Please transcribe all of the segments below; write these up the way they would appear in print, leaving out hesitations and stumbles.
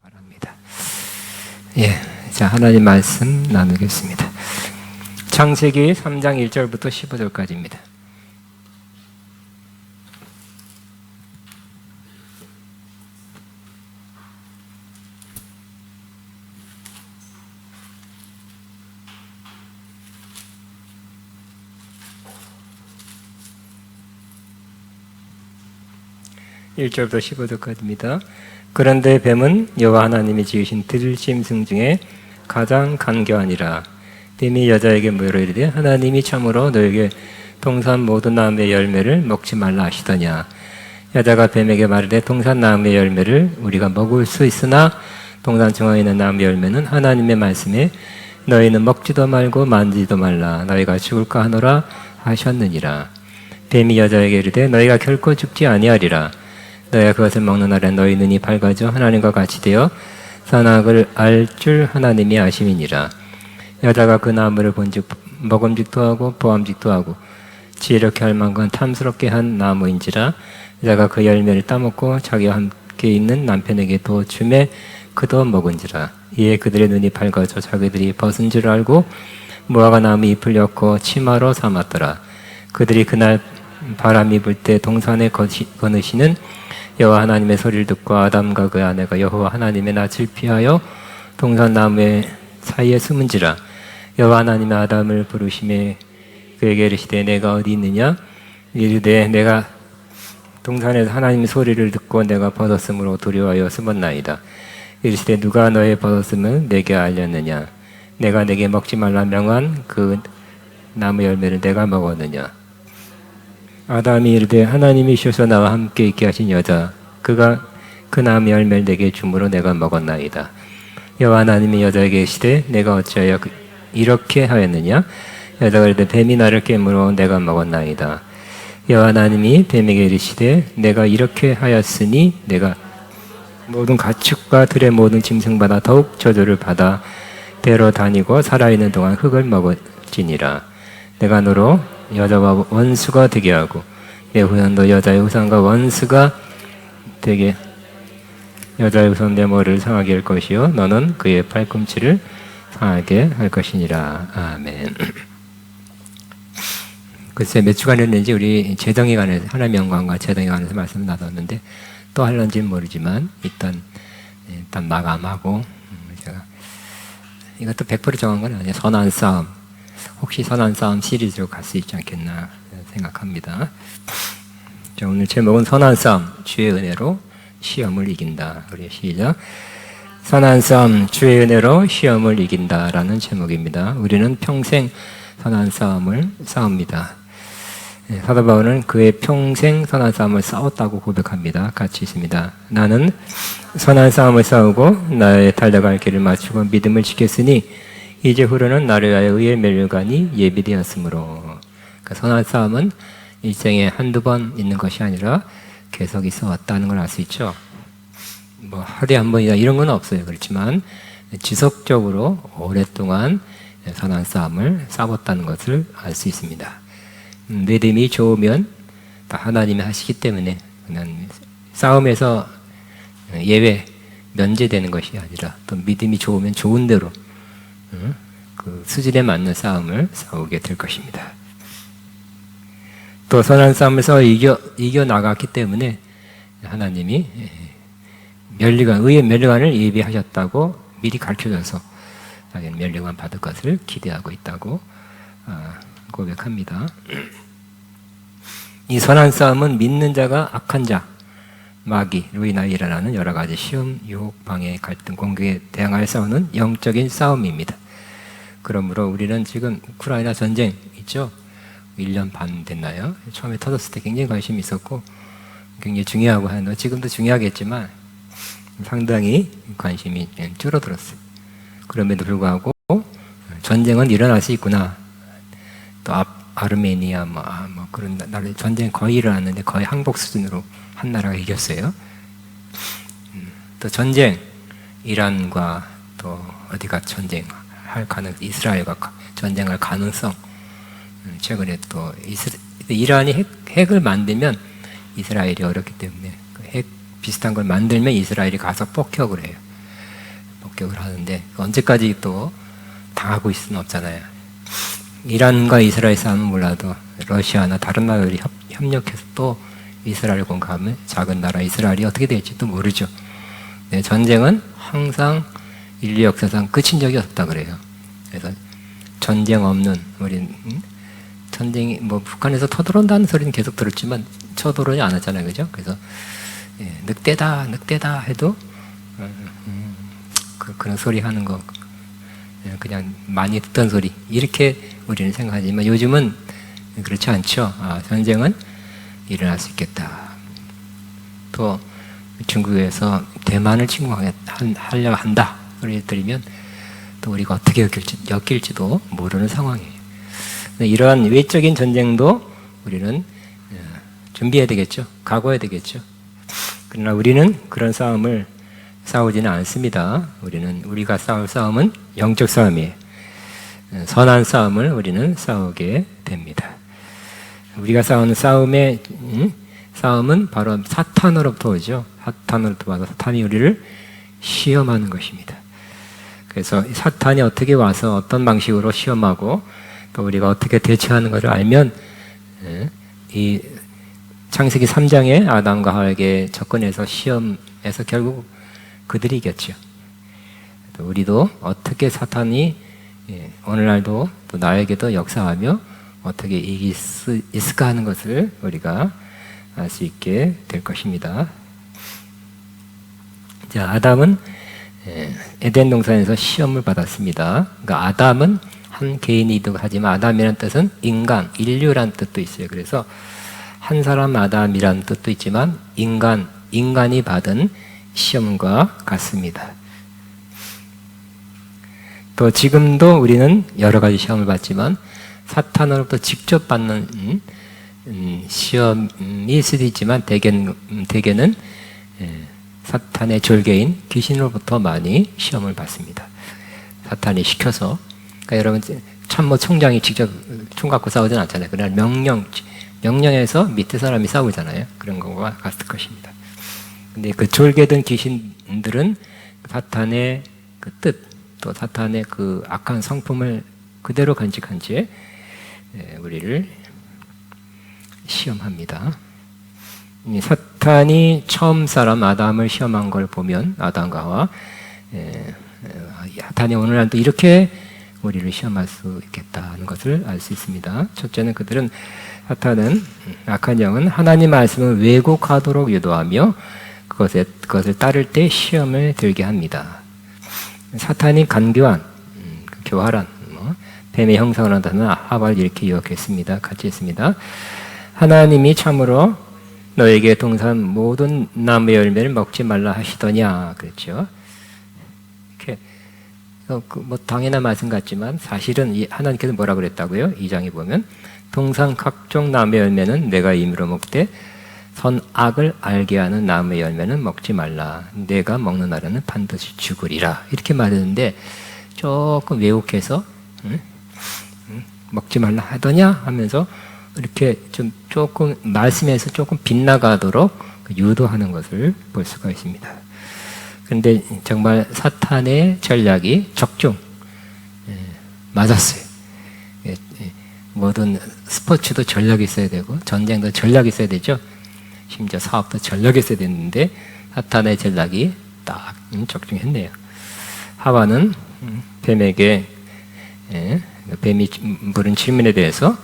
바랍니다. 자, 하나님 말씀 나누겠습니다. 창세기 3장 1절부터 15절까지입니다. (1절부터 15절까지입니다) 그런데 뱀은 여호와 하나님이 지으신 들짐승 중에 가장 간교하니라. 뱀이 여자에게 물어 이르되 하나님이 참으로 너에게 동산 모든 나무의 열매를 먹지 말라 하시더냐. 여자가 뱀에게 말하되 동산 나무의 열매를 우리가 먹을 수 있으나 동산 중앙에 있는 나무의 열매는 하나님의 말씀에 너희는 먹지도 말고 만지지도 말라 너희가 죽을까 하노라 하셨느니라. 뱀이 여자에게 이르되 너희가 결코 죽지 아니하리라. 너희가 그것을 먹는 날에 너희 눈이 밝아져 하나님과 같이 되어 선악을 알 줄 하나님이 아심이니라. 여자가 그 나무를 본즉 먹음직도 하고 보암직도 하고 지혜롭게 할 만큼 탐스럽게 한 나무인지라. 여자가 그 열매를 따먹고 자기와 함께 있는 남편에게 도 주매 그도 먹은지라. 이에 그들의 눈이 밝아져 자기들이 벗은 줄 알고 무화과 나무 잎을 엮고 치마로 삼았더라. 그들이 그날 바람이 불 때 동산에 거느시는 여호와 하나님의 소리를 듣고 아담과 그의 아내가 여호와 하나님의 낯을 피하여 동산 나무의 사이에 숨은지라. 여호와 하나님의 아담을 부르심에 그에게 이르시되 내가 어디 있느냐. 이르되 내가 동산에서 하나님의 소리를 듣고 내가 벗었으므로 두려워하여 숨었나이다. 이르시되 누가 너의 벗었음을 내게 알렸느냐. 내가 내게 먹지 말라 명한 그 나무 열매를 내가 먹었느냐. 아담이 이르되 하나님이 주셔서 나와 함께 있게 하신 여자 그가 그 나무 열매를 내게 주므로 내가 먹었나이다. 여호와 하나님이 여자에게 이르시되 내가 어찌하여 이렇게 하였느냐. 여자가 이르되 뱀이 나를 깨물어 내가 먹었나이다. 여호와 하나님이 뱀에게 이르시되 내가 이렇게 하였으니 내가 모든 가축과 들의 모든 짐승보다 더욱 저주를 받아 배로 다니고 살아있는 동안 흙을 먹을지니라. 내가 너로 여자와 원수가 되게 하고 내 후손도 여자의 후손과 원수가 되게 여자의 후손 내 머리를 상하게 할 것이요 너는 그의 발꿈치를 상하게 할 것이니라. 아멘. 글쎄 몇 주간 했는지 우리 제정에 관해서 하나님의 영광과 제정에 관해서 말씀을 나눴는데 또 할런지는 모르지만 일단 마감하고 제가 이것도 100% 정한 건 아니에요. 선한 싸움 혹시 선한 싸움 시리즈로 갈 수 있지 않겠나 생각합니다. 자, 오늘 제목은 선한 싸움 주의 은혜로 시험을 이긴다. 우리 시작. 선한 싸움 주의 은혜로 시험을 이긴다라는 제목입니다. 우리는 평생 선한 싸움을 싸웁니다. 사도 바울은 그의 평생 선한 싸움을 싸웠다고 고백합니다. 같이 있습니다. 나는 선한 싸움을 싸우고 나의 달려갈 길을 마치고 믿음을 지켰으니 이제 후로는 나를 위하여 의의 멸류관이 예비되었으므로. 그러니까 선한 싸움은 일생에 한두 번 있는 것이 아니라 계속 있어 왔다는 걸 알 수 있죠. 뭐 하루에 한 번이다 이런 건 없어요. 그렇지만 지속적으로 오랫동안 선한 싸움을 싸웠다는 것을 알 수 있습니다. 믿음이 좋으면 다 하나님이 하시기 때문에 그냥 싸움에서 예외 면제되는 것이 아니라 또 믿음이 좋으면 좋은 대로 그 수준에 맞는 싸움을 싸우게 될 것입니다. 또 선한 싸움에서 이겨 나갔기 때문에 하나님이 의의 멸류관을 예비하셨다고 미리 가르쳐줘서 자기는 멸류관 받을 것을 기대하고 있다고 고백합니다. 이 선한 싸움은 믿는 자가 악한 자, 마귀로 인하여 일어나는 여러 가지 시험, 유혹, 방해, 갈등, 공격에 대항하여 싸우는 영적인 싸움입니다. 그러므로 우리는 지금 우크라이나 전쟁 있죠? 1년 반 됐나요? 처음에 터졌을 때 굉장히 관심이 있었고 굉장히 중요하고 하는 지금도 중요하겠지만 상당히 관심이 줄어들었어요. 그럼에도 불구하고 전쟁은 일어날 수 있구나. 또 아르메니아 뭐 그런 나라 전쟁 거의 일어났는데 거의 항복 수준으로 한 나라가 이겼어요. 또 전쟁 이란과 또 어디가 전쟁할 이스라엘과 전쟁할 가능성. 최근에 또 이란이 핵을 만들면 이스라엘이 어렵기 때문에 핵 비슷한 걸 만들면 이스라엘이 가서 폭격을 해요. 폭격을 하는데 언제까지 또 당하고 있을 수는 없잖아요. 이란과 이스라엘 싸움은 몰라도 러시아나 다른 나라들이 협력해서 또 이스라엘을 공격하면 작은 나라 이스라엘이 어떻게 될지도 모르죠. 네, 전쟁은 항상 인류 역사상 끝인 적이 없다 그래요. 그래서 전쟁 없는 우리 전쟁이 뭐 북한에서 터들어온다는 소리는 계속 들었지만 쳐들어오지 않았잖아요, 그죠? 그래서 늑대다 해도 그런 소리 하는 거 그냥 많이 듣던 소리 이렇게 우리는 생각하지만 요즘은 그렇지 않죠. 전쟁은 일어날 수 있겠다. 또 중국에서 대만을 침공하려고 한다 소리를 들으면 또 우리가 어떻게 엮일지도 모르는 상황이에요. 이러한 외적인 전쟁도 우리는 준비해야 되겠죠. 각오해야 되겠죠. 그러나 우리는 그런 싸움을 싸우지는 않습니다. 우리가 싸울 싸움은 영적 싸움이에요. 선한 싸움을 우리는 싸우게 됩니다. 우리가 싸우는 싸움은 바로 사탄으로부터 오죠. 사탄으로부터 와서 사탄이 우리를 시험하는 것입니다. 그래서 사탄이 어떻게 와서 어떤 방식으로 시험하고 또 우리가 어떻게 대처하는 것을 알면 이 창세기 3장에 아담과 하와에게 접근해서 시험해서 결국 그들이 이겼죠. 또 우리도 어떻게 사탄이 오늘날도 또 나에게도 역사하며 어떻게 이길 수 있을까 하는 것을 우리가 알 수 있게 될 것입니다. 자, 아담은 에덴 동산에서 시험을 받았습니다. 그러니까 아담은 한 개인이기도 하지만 아담이라는 뜻은 인간, 인류라는 뜻도 있어요. 그래서 한 사람 아담이라는 뜻도 있지만 인간이 받은 시험과 같습니다. 또 지금도 우리는 여러 가지 시험을 받지만 사탄으로부터 직접 받는 시험이 있을 수도 있지만 대개는 사탄의 졸개인 귀신으로부터 많이 시험을 받습니다. 사탄이 시켜서. 그러니까 여러분 참모 총장이 직접 총 갖고 싸우진 않잖아요. 그러나 명령에서 밑에 사람이 싸우잖아요. 그런 것과 같을 것입니다. 근데 그 졸개된 귀신들은 사탄의 그 뜻, 또 사탄의 그 악한 성품을 그대로 간직한 채 우리를 시험합니다. 사탄이 처음 사람 아담을 시험한 걸 보면 아담과 하와 사탄이 오늘날도 이렇게 우리를 시험할 수 있겠다는 것을 알 수 있습니다. 첫째는 사탄은 악한 영은 하나님 말씀을 왜곡하도록 유도하며 그것을 따를 때 시험을 들게 합니다. 사탄이 간교한, 교활한, 뱀의 형상을 하다는 하와를 이렇게 유혹했습니다. 같이 했습니다. 하나님이 참으로 너에게 동산 모든 나무의 열매를 먹지 말라 하시더냐 그랬죠. 이렇게 뭐 당연한 말씀 같지만 사실은 하나님께서 뭐라 그랬다고요? 2장에 보면 동산 각종 나무의 열매는 내가 임의로 먹되 선악을 알게 하는 나무의 열매는 먹지 말라. 내가 먹는 날에는 반드시 죽으리라. 이렇게 말했는데 조금 왜곡해서 먹지 말라 하더냐 하면서 이렇게 조금 말씀에서 조금 빗나가도록 유도하는 것을 볼 수가 있습니다. 그런데 정말 사탄의 전략이 적중 맞았어요. 모든 스포츠도 전략이 있어야 되고 전쟁도 전략이 있어야 되죠. 심지어 사업도 전략이 있어야 되는데 사탄의 전략이 딱 적중했네요. 하와는 뱀에게 뱀이 물은 질문에 대해서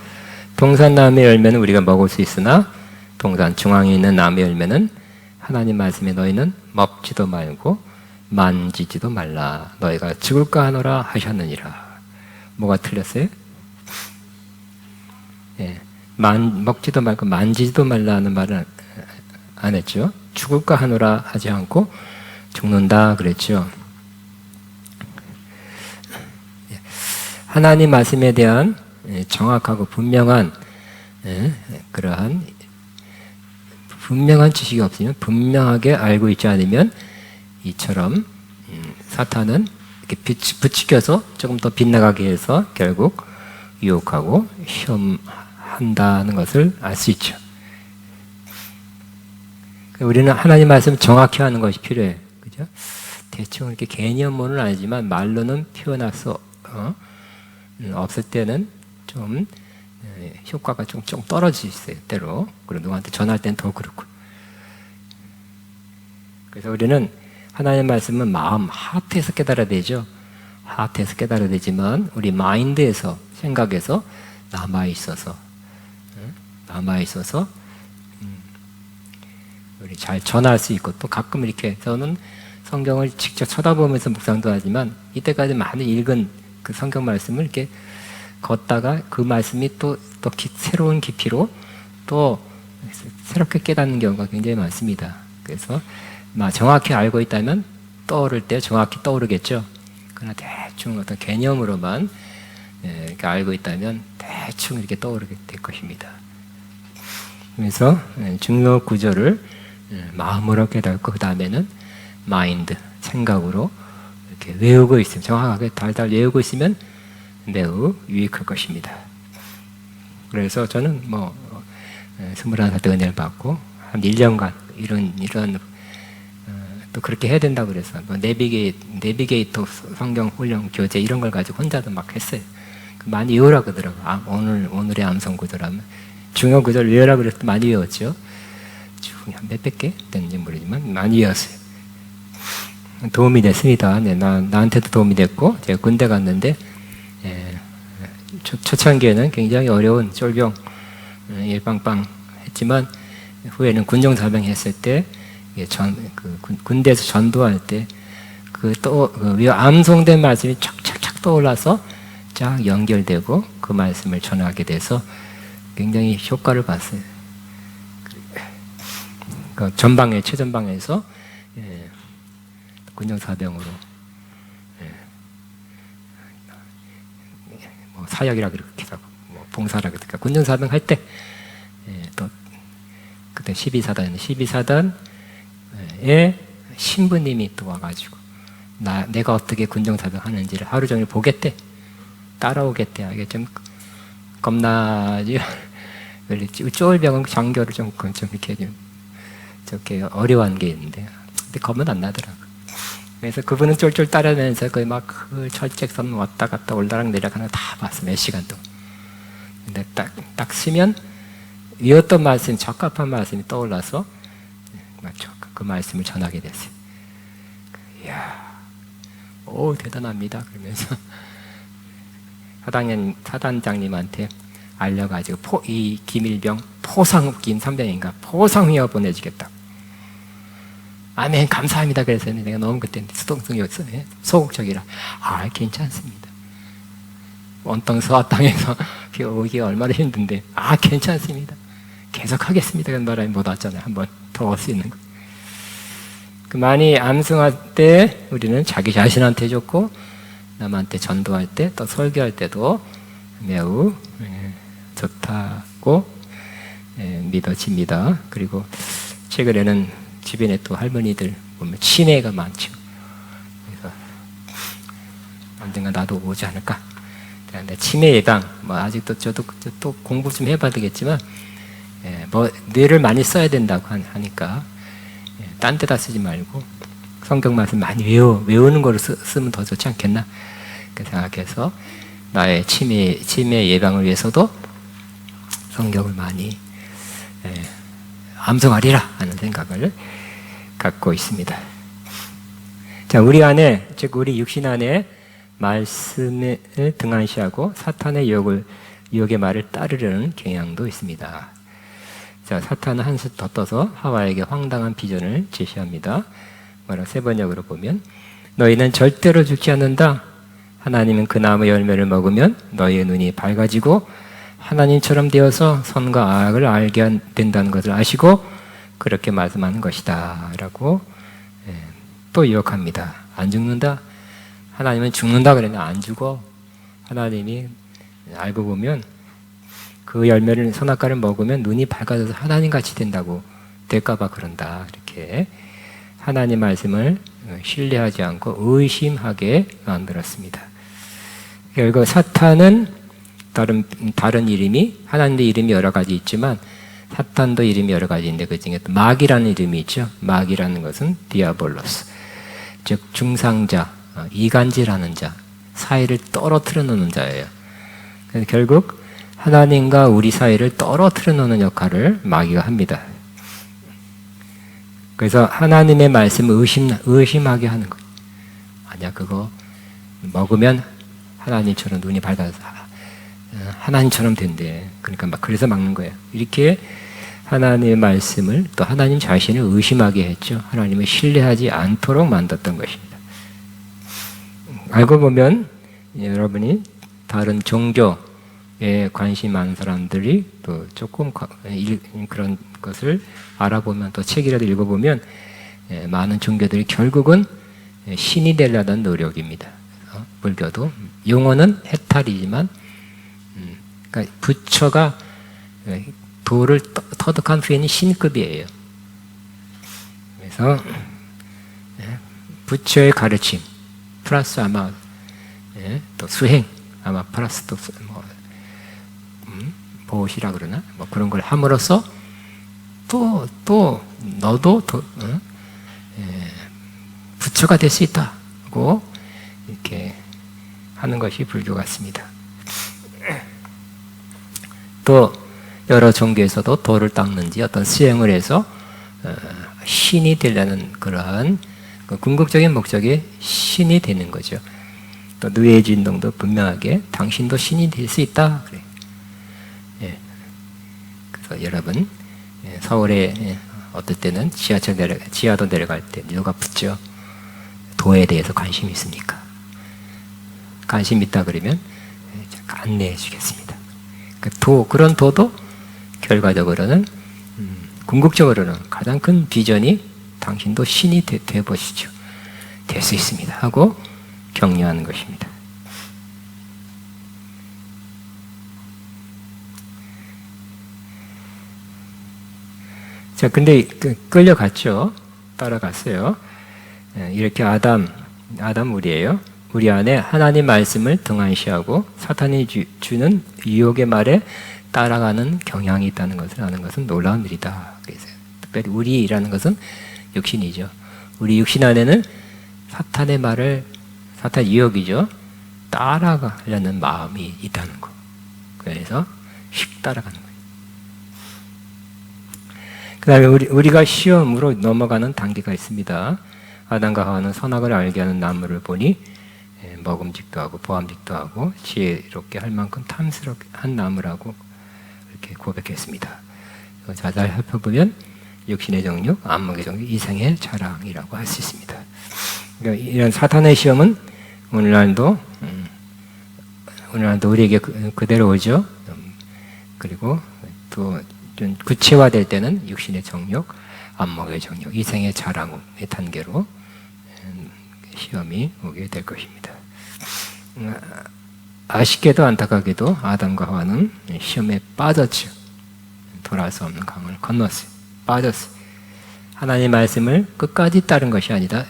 동산 나무의 열매는 우리가 먹을 수 있으나 동산 중앙에 있는 나무의 열매는 하나님 말씀에 너희는 먹지도 말고 만지지도 말라. 너희가 죽을까 하노라 하셨느니라. 뭐가 틀렸어요? 먹지도 말고 만지지도 말라는 말은 안 했죠. 죽을까 하노라 하지 않고 죽는다 그랬죠. 하나님 말씀에 대한 정확하고 분명한 그러한 분명한 지식이 없으면 분명하게 알고 있지 않으면 이처럼 사탄은 이렇게 부추겨서 조금 더 빗나가게 해서 결국 유혹하고 시험한다는 것을 알 수 있죠. 우리는 하나님 말씀 정확히 하는 것이 필요해요. 그죠? 대충 이렇게 개념으로는 아니지만 말로는 표현할 수 없을 때는 좀 효과가 좀 떨어지세요, 때로. 그리고 누구한테 전할 때는 더 그렇고. 그래서 우리는 하나님의 말씀은 마음, 하트에서 깨달아야 되죠. 하트에서 깨달아야 되지만 우리 마인드에서, 생각에서 남아있어서 우리 잘 전할 수 있고, 또 가끔 이렇게 저는 성경을 직접 쳐다보면서 묵상도 하지만 이때까지 많이 읽은 그 성경 말씀을 이렇게 걷다가 그 말씀이 또 새로운 깊이로 또 새롭게 깨닫는 경우가 굉장히 많습니다. 그래서 정확히 알고 있다면 떠오를 때 정확히 떠오르겠죠. 그러나 대충 어떤 개념으로만 이렇게 알고 있다면 대충 이렇게 떠오르게 될 것입니다. 그래서 중요 구조를 마음으로 깨닫고 그 다음에는 마인드, 생각으로 이렇게 외우고 있으면, 정확하게 달달 외우고 있으면 매우 유익할 것입니다. 그래서 저는 21살 때 은혜를 받고 한 1년간 이런 또 그렇게 해야 된다고 그래서 내비게이터 성경 훈련 교재 이런 걸 가지고 혼자도 막 했어요. 많이 외우라 그러더라고요. 오늘의 암송 구조라면 중요 구조를 외우라 그래서 많이 외웠죠. 한 몇백 개 됐는지 모르지만 많이 외웠어요. 도움이 됐습니다. 네, 나한테도 도움이 됐고, 제가 군대 갔는데 초창기에는 굉장히 어려운 쫄병 일빵빵 했지만 후에는 군종사병 했을 때 군대에서 전도할 때 암송된 말씀이 촥촥촥 떠올라서 쫙 연결되고 그 말씀을 전하게 돼서 굉장히 효과를 봤어요. 최전방에서 군종사병으로 사역이라 그렇게 하고 봉사라 그러니까 군종사병 할 때 또 그때 12사단에 신부님이 또 와가지고 내가 어떻게 군종사병 하는지를 하루 종일 보겠대, 따라오겠대. 이게 좀 겁나지. 쫄병은 장교를 좀 이렇게 저렇게 어려워하는 게 있는데, 근데 겁은 안 나더라고. 그래서 그분은 쫄쫄 따라다니면서 거의 막 그 철책선 왔다 갔다 올라락 내려가는 거 다 봤어, 몇 시간 동안. 근데 딱 쓰면 외웠던 말씀, 적합한 말씀이 떠올라서 그 말씀을 전하게 됐어요. 이야, 오 대단합니다. 그러면서 사단장님한테 알려가지고 이 김일병 포상흑김 3병인가 포상휘어 보내주겠다. 아멘, 감사합니다. 그래서 내가 너무 그때 수동성이 없어요. 소극적이라. 괜찮습니다. 원땅 서아 땅에서 오기가 얼마나 힘든데, 괜찮습니다. 계속 하겠습니다. 그런 말하면 못 왔잖아요. 한 번 더 올 수 있는 거. 많이 암송할 때 우리는 자기 자신한테 좋고, 남한테 전도할 때, 또 설교할 때도 매우 좋다고 믿어집니다. 그리고 최근에는 주변에 또 할머니들 보면 치매가 많죠. 그래서 언젠가 나도 오지 않을까. 치매 예방, 아직도 저도 또 공부 좀 해봐야 되겠지만, 뇌를 많이 써야 된다고 하니까, 딴 데다 쓰지 말고 성경 말씀 많이 외우는 거를 쓰면 더 좋지 않겠나. 그렇게 생각해서 나의 치매 예방을 위해서도 성경을 많이 암송하리라 하는 생각을 갖고 있습니다. 자, 우리 안에, 즉 우리 육신 안에 말씀을 등한시하고 사탄의 유혹의 말을 따르려는 경향도 있습니다. 자, 사탄은 한 수 더 떠서 하와에게 황당한 비전을 제시합니다. 세 번역으로 보면, 너희는 절대로 죽지 않는다. 하나님은 그 나무 열매를 먹으면 너희의 눈이 밝아지고 하나님처럼 되어서 선과 악을 알게 된다는 것을 아시고 그렇게 말씀하는 것이다 라고 또 유혹합니다. 안 죽는다? 하나님은 죽는다 그랬는데 안 죽어. 하나님이 알고 보면 그 열매를, 선악과를 먹으면 눈이 밝아져서 하나님같이 된다고, 될까봐 그런다. 이렇게 하나님 말씀을 신뢰하지 않고 의심하게 만들었습니다. 결국 사탄은 다른 이름이, 하나님의 이름이 여러 가지 있지만 사탄도 이름이 여러 가지 있는데 그 중에 또 마귀라는 이름이 있죠. 마귀라는 것은 디아볼로스, 즉 중상자, 이간질하는 자, 사이를 떨어뜨려 놓는 자예요. 그래서 결국 하나님과 우리 사이를 떨어뜨려 놓는 역할을 마귀가 합니다. 그래서 하나님의 말씀을 의심하게 하는 거예요. 아니야, 그거 먹으면 하나님처럼 눈이 밝아서 하나님처럼 된대. 그러니까 그래서 막는 거예요. 이렇게 하나님의 말씀을 또 하나님 자신을 의심하게 했죠. 하나님을 신뢰하지 않도록 만들었던 것입니다. 알고 보면 여러분이 다른 종교에 관심 많은 사람들이 또 조금 그런 것을 알아보면 또 책이라도 읽어보면 많은 종교들이 결국은 신이 되려는 노력입니다. 불교도 용어는 해탈이지만 그러니까 부처가 도를 터득한 후에는 신급이에요. 그래서 부처의 가르침 플러스 아마 또 수행 아마 플러스 또 보시라 그러나 뭐 그런 걸 함으로써 또 너도 부처가 될 수 있다고 이렇게 하는 것이 불교 같습니다. 또 여러 종교에서도 도를 닦는지 어떤 수행을 해서 신이 되려는 그러한 궁극적인 목적이 신이 되는 거죠. 또 뉴에이지 운동도 분명하게 당신도 신이 될 수 있다 그래. 그래서 여러분 서울에 어떨 때는 지하도 내려갈 때 누가 붙죠. 도에 대해서 관심이 있습니까? 관심 있다 그러면 안내해 주겠습니다. 그런 도도 결과적으로는 궁극적으로는 가장 큰 비전이 당신도 신이 돼 보시죠. 될 수 있습니다 하고 격려하는 것입니다. 자, 근데 끌려갔죠. 따라갔어요. 이렇게 아담 우리예요. 우리 안에 하나님 말씀을 등한시하고 사탄이 주는 유혹의 말에 따라가는 경향이 있다는 것을 아는 것은 놀라운 일이다. 그래서 특별히 우리라는 것은 육신이죠. 우리 육신 안에는 사탄의 말을 사탄 유혹이죠. 따라가려는 마음이 있다는 거. 그래서 휙 따라가는 거예요. 그 다음에 우리가 시험으로 넘어가는 단계가 있습니다. 아담과 하와는 선악을 알게 하는 나무를 보니 먹음직도 하고 보암직도 하고 지혜롭게 할 만큼 탐스럽게 한 나무라고 이렇게 고백했습니다. 자세히 살펴보면 육신의 정욕, 안목의 정욕, 이생의 자랑이라고 할 수 있습니다. 그러니까 이런 사탄의 시험은 오늘날도 우리에게 그대로 오죠. 그리고 또 좀 구체화될 때는 육신의 정욕, 안목의 정욕, 이생의 자랑의 단계로 시험이 오게 될 것입니다. 아쉽게도 안타깝게도 아담과 하와는 시험에 빠졌죠. 돌아올 수 없는 강을 건넜어요. 빠졌어요. 하나님의 말씀을 끝까지 따른 것이 아니라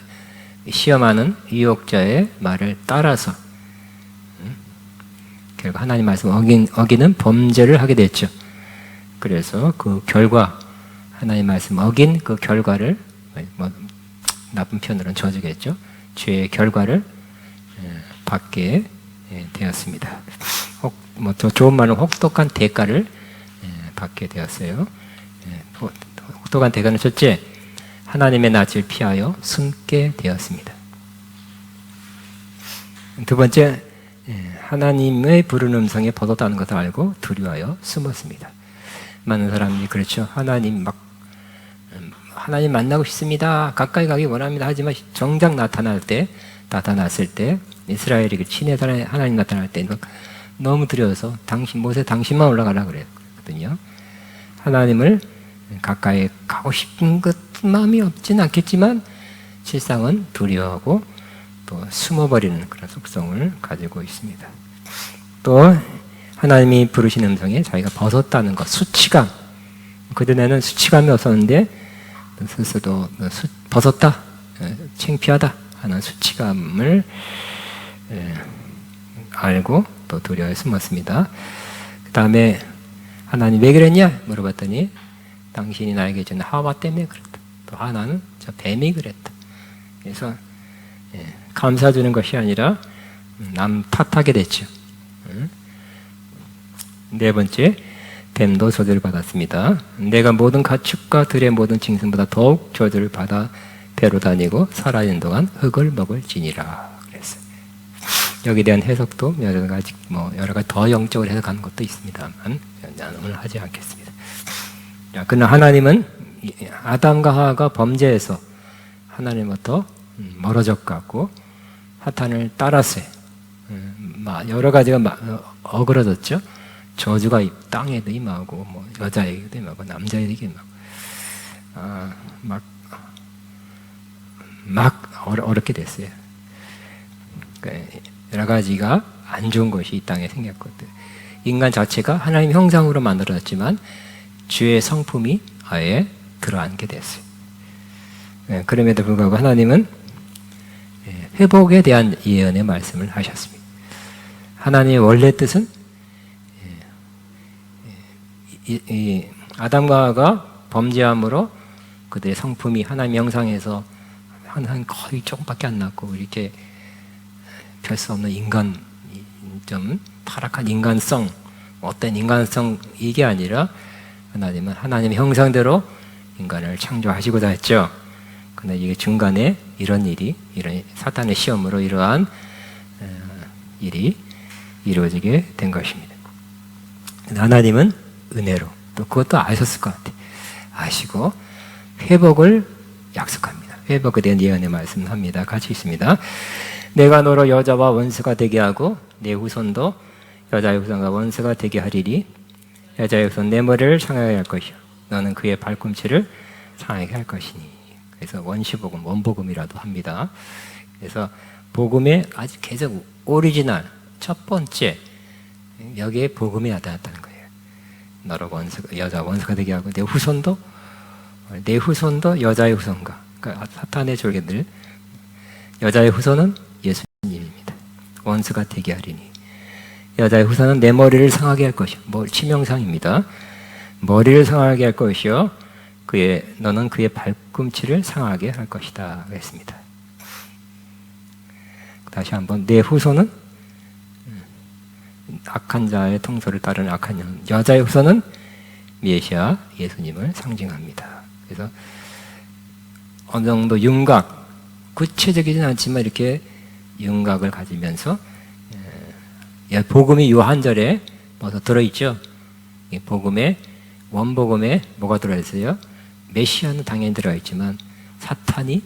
시험하는 유혹자의 말을 따라서 결국 하나님 말씀 어기는 범죄를 하게 됐죠. 그래서 그 결과 하나님 말씀 어긴 그 결과를 나쁜 편으로는 저주겠죠. 죄의 결과를 받게 되었습니다. 더 좋은 말은 혹독한 대가를 받게 되었어요. 혹독한 대가는 첫째, 하나님의 낯을 피하여 숨게 되었습니다. 두 번째, 하나님의 부르는 음성에 벗었다는 것을 알고 두려워하여 숨었습니다. 많은 사람들이 그렇죠. 하나님 만나고 싶습니다. 가까이 가기 원합니다. 하지만 정작 나타났을 때 이스라엘이 친히 하나님 나타날 때 너무 두려워서 모세 당신만 올라가라 그랬거든요. 하나님을 가까이 가고 싶은 것 마음이 없진 않겠지만 실상은 두려워하고 또 숨어버리는 그런 속성을 가지고 있습니다. 또 하나님이 부르신 음성에 자기가 벗었다는 것, 수치감. 그전에는 수치감이 없었는데 스스로 벗었다, 창피하다 하는 수치감을 알고 또 두려워해 숨었습니다. 그 다음에 하나님 왜 그랬냐 물어봤더니 당신이 나에게 준 하와 때문에 그랬다. 또 하나는 저 뱀이 그랬다. 그래서 감싸주는 것이 아니라 남 탓하게 됐죠. 네 번째, 뱀도 저주를 받았습니다. 내가 모든 가축과 들의 모든 짐승보다 더욱 저주를 받아 배로 다니고 살아있는 동안 흙을 먹을지니라 그랬어요. 여기에 대한 해석도 여러 가지 더 영적으로 해석하는 것도 있습니다만 오늘 하지 않겠습니다. 그러나 하나님은 아담과 하와가 범죄해서 하나님부터 멀어졌고 사탄을 따랐어요. 여러 가지가 어그러졌죠. 저주가 땅에도 임하고 여자에게도 임하고 남자에게도 임하고 막 어렵게 됐어요. 여러 가지가 안 좋은 것이 이 땅에 생겼거든. 인간 자체가 하나님 형상으로 만들어졌지만 죄의 성품이 아예 들어앉게 됐어요. 그럼에도 불구하고 하나님은 회복에 대한 예언의 말씀을 하셨습니다. 하나님의 원래 뜻은 아담과 하와가 범죄함으로 그들의 성품이 하나님 형상에서 한 거의 조금밖에 안 났고 이렇게 별 수 없는 인간 좀 타락한 인간성, 어떤 인간성 이게 아니라 하나님은 하나님의 형상대로 인간을 창조하시고자 했죠. 그런데 이게 중간에 이런 사탄의 시험으로 이러한 일이 이루어지게 된 것입니다. 하나님은 은혜로 또 그것도 아셨을 것 같아요. 아시고 회복을 약속합니다. 회복에 대한 예언의 말씀을 합니다. 같이 있습니다. 내가 너로 여자와 원수가 되게 하고 내 후손도 여자의 후손과 원수가 되게 하리니 여자의 후손 내 머리를 상하게 할 것이요 너는 그의 발꿈치를 상하게 할 것이니. 그래서 원시복음, 원복음이라도 합니다. 그래서 복음의 아주 계속 오리지널 첫 번째 여기에 복음이 나타났다는 거예요. 너로 여자 원수가 되게 하고 내 후손도 여자의 후손과, 그러니까 사탄의 졸개들, 여자의 후손은 예수님입니다. 원수가 되게 하리니 여자의 후손은 내 머리를 상하게 할 것이요. 치명상입니다. 머리를 상하게 할 것이요 너는 그의 발꿈치를 상하게 할 것이다 그랬습니다. 다시 한번 내 후손은 악한 자의 통솔을 따르는 악한 영, 여자의 후손은 메시아 예수님을 상징합니다. 그래서 어느 정도 윤곽, 구체적이진 않지만 이렇게 윤곽을 가지면서 복음이 요 한 절에 들어있죠. 원복음에 뭐가 들어있어요? 메시아는 당연히 들어있지만 사탄이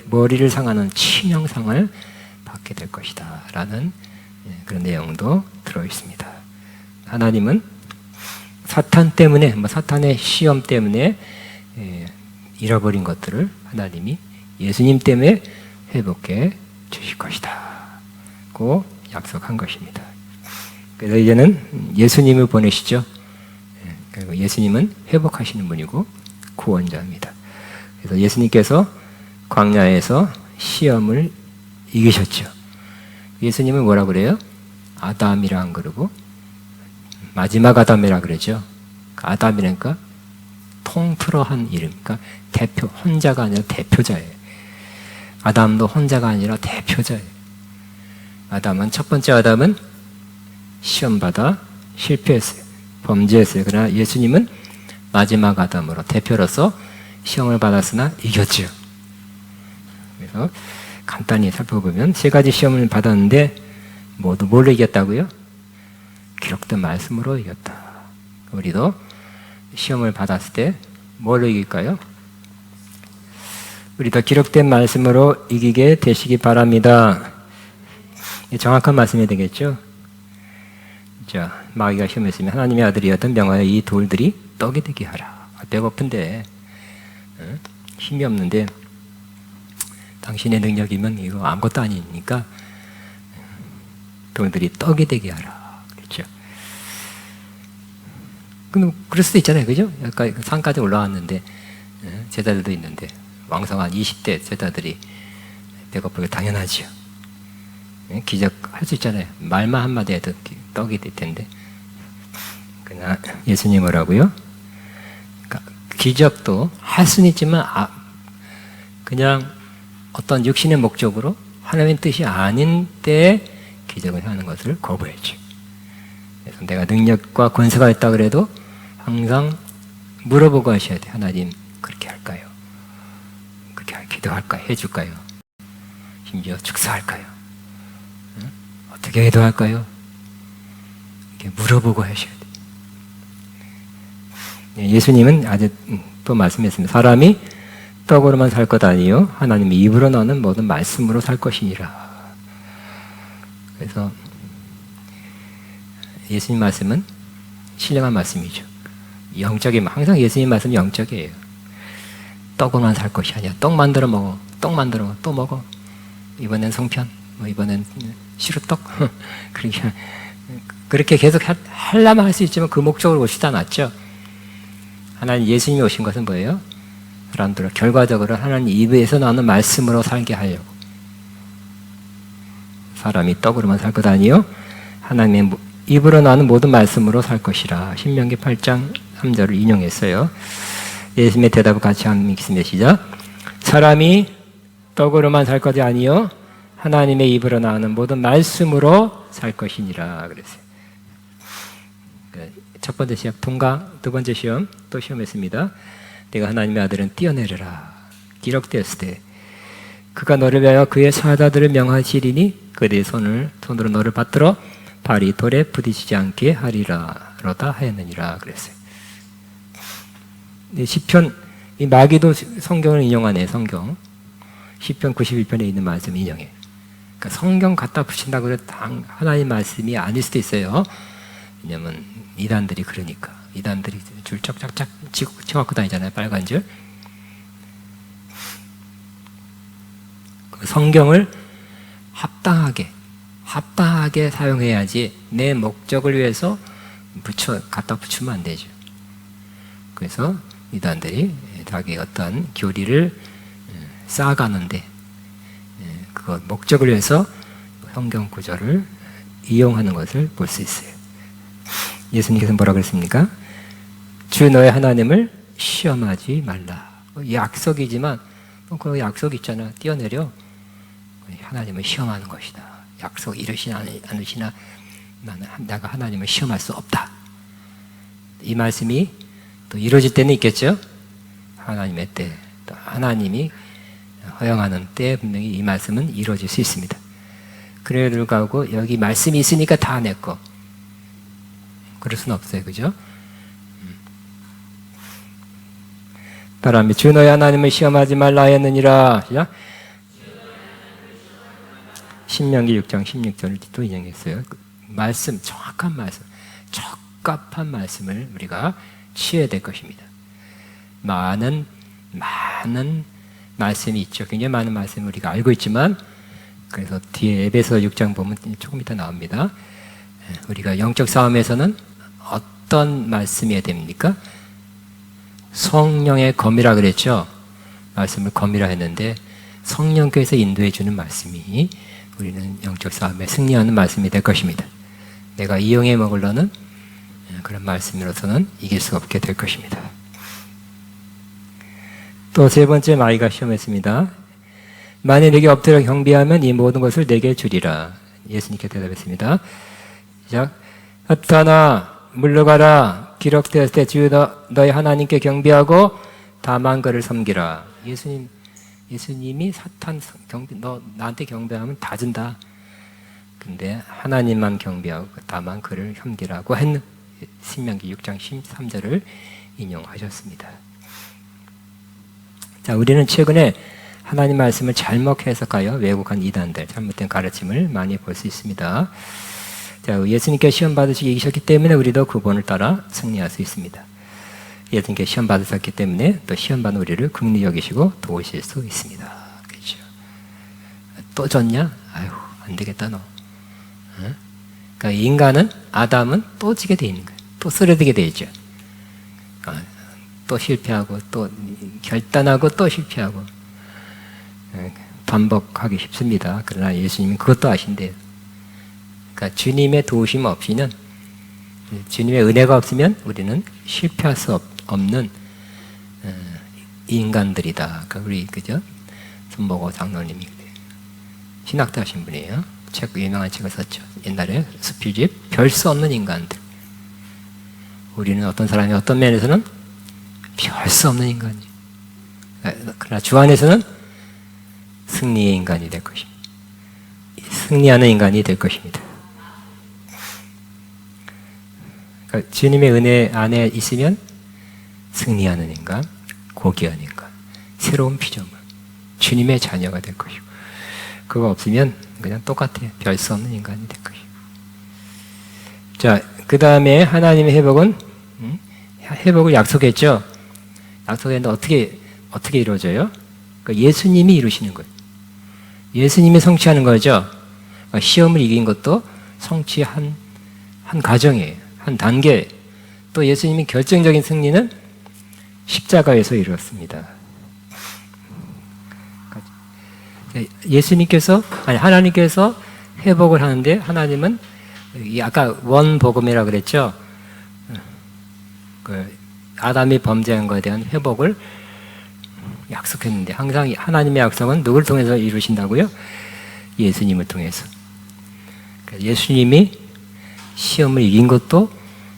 머리를 상하는 치명상을 받게 될 것이다 라는 그런 내용도 들어있습니다. 하나님은 사탄 때문에, 사탄의 시험 때문에 잃어버린 것들을 하나님이 예수님 때문에 회복해 주실 것이다 고 약속한 것입니다. 그래서 이제는 예수님을 보내시죠. 그리고 예수님은 회복하시는 분이고 구원자입니다. 그래서 예수님께서 광야에서 시험을 이기셨죠. 예수님은 뭐라 그래요? 아담이라 안 그러고 마지막 아담이라 그러죠. 아담이니까 통틀어 한 이름, 그러니까 대표, 혼자가 아니라 대표자예요. 아담도 혼자가 아니라 대표자예요. 첫 번째 아담은 시험받아 실패했어요. 범죄했어요. 그러나 예수님은 마지막 아담으로 대표로서 시험을 받았으나 이겼죠. 그래서 간단히 살펴보면 세 가지 시험을 받았는데 모두 뭘로 이겼다고요? 기록된 말씀으로 이겼다. 우리도 시험을 받았을 때 뭘로 이길까요? 우리도 기록된 말씀으로 이기게 되시기 바랍니다. 정확한 말씀이 되겠죠? 자, 마귀가 시험했으면 하나님의 아들이었던 명하여 이 돌들이 떡이 되게 하라. 배고픈데 힘이 없는데 당신의 능력이면 이거 아무것도 아니니까 돌들이 떡이 되게 하라. 그렇죠? 그럴 수도 있잖아요. 그죠? 약간 산까지 올라왔는데 제자들도 있는데 왕성한 20대 제자들이 배고프게 당연하죠. 기적할 수 있잖아요. 말만 한마디 해도 떡이 될 텐데. 그러나 예수님 뭐라고요? 그러니까 기적도 할 수는 있지만 그냥 어떤 육신의 목적으로 하나님의 뜻이 아닌 때에 기적을 하는 것을 거부했죠. 그래서 내가 능력과 권세가 있다 그래도 항상 물어보고 하셔야 돼. 하나님 그렇게 할까요? 그렇게 기도할까요? 해줄까요? 심지어 축사할까요? 응? 어떻게 기도할까요? 이렇게 물어보고 하셔야 돼. 예수님은 아주 또 말씀했습니다. 사람이 떡으로만 살 것 아니요 하나님의 입으로 나오는 모든 말씀으로 살 것이니라. 그래서 예수님 말씀은 신령한 말씀이죠. 영적인, 항상 예수님 말씀은 영적이에요. 떡으로만 살 것이 아니야. 떡 만들어 먹어. 떡 만들어 먹어. 또 먹어. 이번엔 송편, 이번엔 시루떡. 그렇게 계속 하려면 할 수 있지만 그 목적으로 오시지 않았죠. 하나님 예수님이 오신 것은 뭐예요? 사람들을 결과적으로 하나님 입에서 나오는 말씀으로 살게 하려고. 사람이 떡으로만 살 것 아니요 하나님의 입으로 나오는 모든 말씀으로 살 것이라. 신명기 8장 3절을 인용했어요. 예수님의 대답을 같이 한번 읽겠습니다. 시작. 사람이 떡으로만 살 것이 아니요 하나님의 입으로 나오는 모든 말씀으로 살 것이니라 그랬어요. 첫 번째 시험 통과, 두 번째 시험 또 시험했습니다. 내가 하나님의 아들은 뛰어내려라. 기록되었을 때 그가 너를 위하여 그의 사자들을 명하시리니 그들의 손으로 너를 받들어 발이 돌에 부딪히지 않게 하리라 로다 하였느니라 그랬어요. 시편, 이 마귀도 성경을 인용하네. 성경 시편 91편에 있는 말씀 인용해. 그러니까 성경 갖다 붙인다고 해도 하나님 말씀이 아닐 수도 있어요. 왜냐면 이단들이 그러니까. 이단들이 줄 쫙쫙쫙 쳐갖고 다니잖아요. 빨간 줄. 성경을 합당하게 사용해야지 내 목적을 위해서 갖다 붙이면 안 되죠. 그래서 이단들이 자기 어떤 교리를 쌓아가는데 그 목적을 위해서 성경 구절을 이용하는 것을 볼 수 있어요. 예수님께서 뭐라고 그랬습니까? 주 너의 하나님을 시험하지 말라. 약속이지만 그 약속 있잖아. 뛰어내려. 하나님을 시험하는 것이다. 약속 이루시나 않으시나 내가 하나님을 시험할 수 없다. 이 말씀이 또 이루어질 때는 있겠죠. 하나님의 때, 또 하나님이 허용하는 때에 분명히 이 말씀은 이루어질 수 있습니다. 그래도 불구하고 여기 말씀이 있으니까 다 내 거. 그럴 수는 없어요. 그죠? 따라합니다. 주 너의 하나님을 시험하지 말라 하였느니라. 시작. 신명기 6장 16절을 또 인용했어요. 말씀, 정확한 말씀, 적합한 말씀을 우리가 취해야 될 것입니다. 많은 말씀이 있죠. 굉장히 많은 말씀을 우리가 알고 있지만, 그래서 뒤에 에베소 6장 보면 조금 이따 나옵니다. 우리가 영적 싸움에서는 어떤 말씀이어야 됩니까? 성령의 검이라 그랬죠. 말씀을 검이라 했는데 성령께서 인도해 주는 말씀이 우리는 영적 싸움에 승리하는 말씀이 될 것입니다. 내가 이용해 먹으려는 그런 말씀으로서는 이길 수 없게 될 것입니다. 또 세 번째 마귀가 시험했습니다. 만일 내게 엎드려 경배하면 이 모든 것을 내게 주리라. 예수님께 대답했습니다. 시작. 사탄아 물러가라. 기록되었을 때 주 너의 하나님께 경배하고 다만 그를 섬기라. 예수님이 사탄 너 나한테 경배하면 다 준다. 근데 하나님만 경배하고 다만 그를 섬기라고 했는 신명기 6장 13절을 인용하셨습니다. 자, 우리는 최근에 하나님 말씀을 잘못 해석하여 왜곡한 이단들, 잘못된 가르침을 많이 볼 수 있습니다. 자, 예수님께 시험 받으시기 이기셨기 때문에 우리도 그 본을 따라 승리할 수 있습니다. 예수님께 시험 받으셨기 때문에 또 시험 받는 우리를 긍휼히 여기시고 도우실 수 있습니다. 그렇죠? 또 졌냐? 아유, 안 되겠다 너. 어? 그러니까 인간은 아담은 또 지게 돼 있는 거예요. 또 쓰러지게 돼 있죠. 또 실패하고 또 결단하고 또 실패하고 반복하기 쉽습니다. 그러나 예수님은 그것도 아신대요. 그러니까 주님의 도우심 없이는, 주님의 은혜가 없으면 우리는 실패할 수 없는 인간들이다. 그러니까 우리 그죠? 손보고 장로님이 신학대 하신 분이에요. 유명한 책을 썼죠. 옛날에 수필집 별 수 없는 인간들. 우리는 어떤 사람이 어떤 면에서는 별 수 없는 인간이에요. 그러나 주 안에서는 승리의 인간이 될 것입니다. 승리하는 인간이 될 것입니다. 그러니까 주님의 은혜 안에 있으면 승리하는 인간, 고귀한 인간, 새로운 피조물, 주님의 자녀가 될 것이고, 그거 없으면 그냥 똑같아요. 별 수 없는 인간이 될 것이고. 자, 그 다음에 하나님의 회복은 회복을 약속했죠. 약속했는데 어떻게 이루어져요? 그러니까 예수님이 이루시는 거예요. 예수님이 성취하는 거죠. 그러니까 시험을 이긴 것도 성취한 한 과정이에요. 한 단계. 또 예수님이 결정적인 승리는 십자가에서 이루었습니다. 하나님께서 회복을 하는데, 하나님은 아까 원복음이라고 그랬죠. 아담이 범죄한 것에 대한 회복을 약속했는데, 항상 하나님의 약속은 누구를 통해서 이루신다고요? 예수님을 통해서. 예수님이 시험을 이긴 것도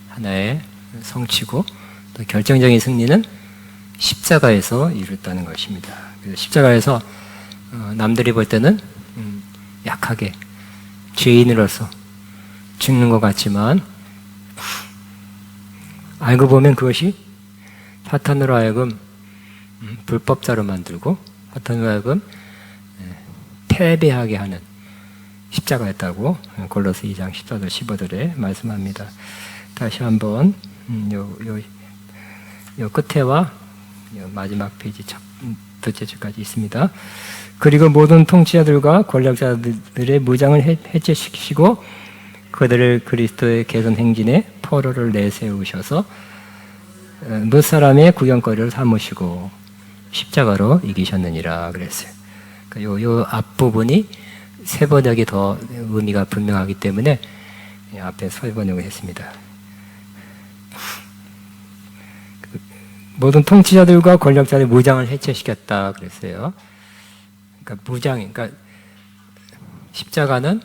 하나의 성취고, 또 결정적인 승리는 십자가에서 이뤘다는 것입니다. 그래서 십자가에서 남들이 볼 때는 약하게 죄인으로서 죽는 것 같지만, 알고 보면 그것이 사탄으로 하여금 불법자로 만들고, 사탄으로 하여금 패배하게 하는 십자가였다고 골로새 2장 14절 15절에 말씀합니다. 다시 한번 요 끝에와 요 마지막 페이지 둘째 줄까지 있습니다. 그리고 모든 통치자들과 권력자들의 무장을 해체시키시고 그들을 그리스도의 개선 행진에 포로를 내세우셔서 몇 사람의 구경거리를 삼으시고 십자가로 이기셨느니라 그랬어요. 그러니까 요 앞부분이 세 번역이 더 의미가 분명하기 때문에 앞에 세 번역을 했습니다. 모든 통치자들과 권력자들의 무장을 해체시켰다 그랬어요. 그러니까 십자가는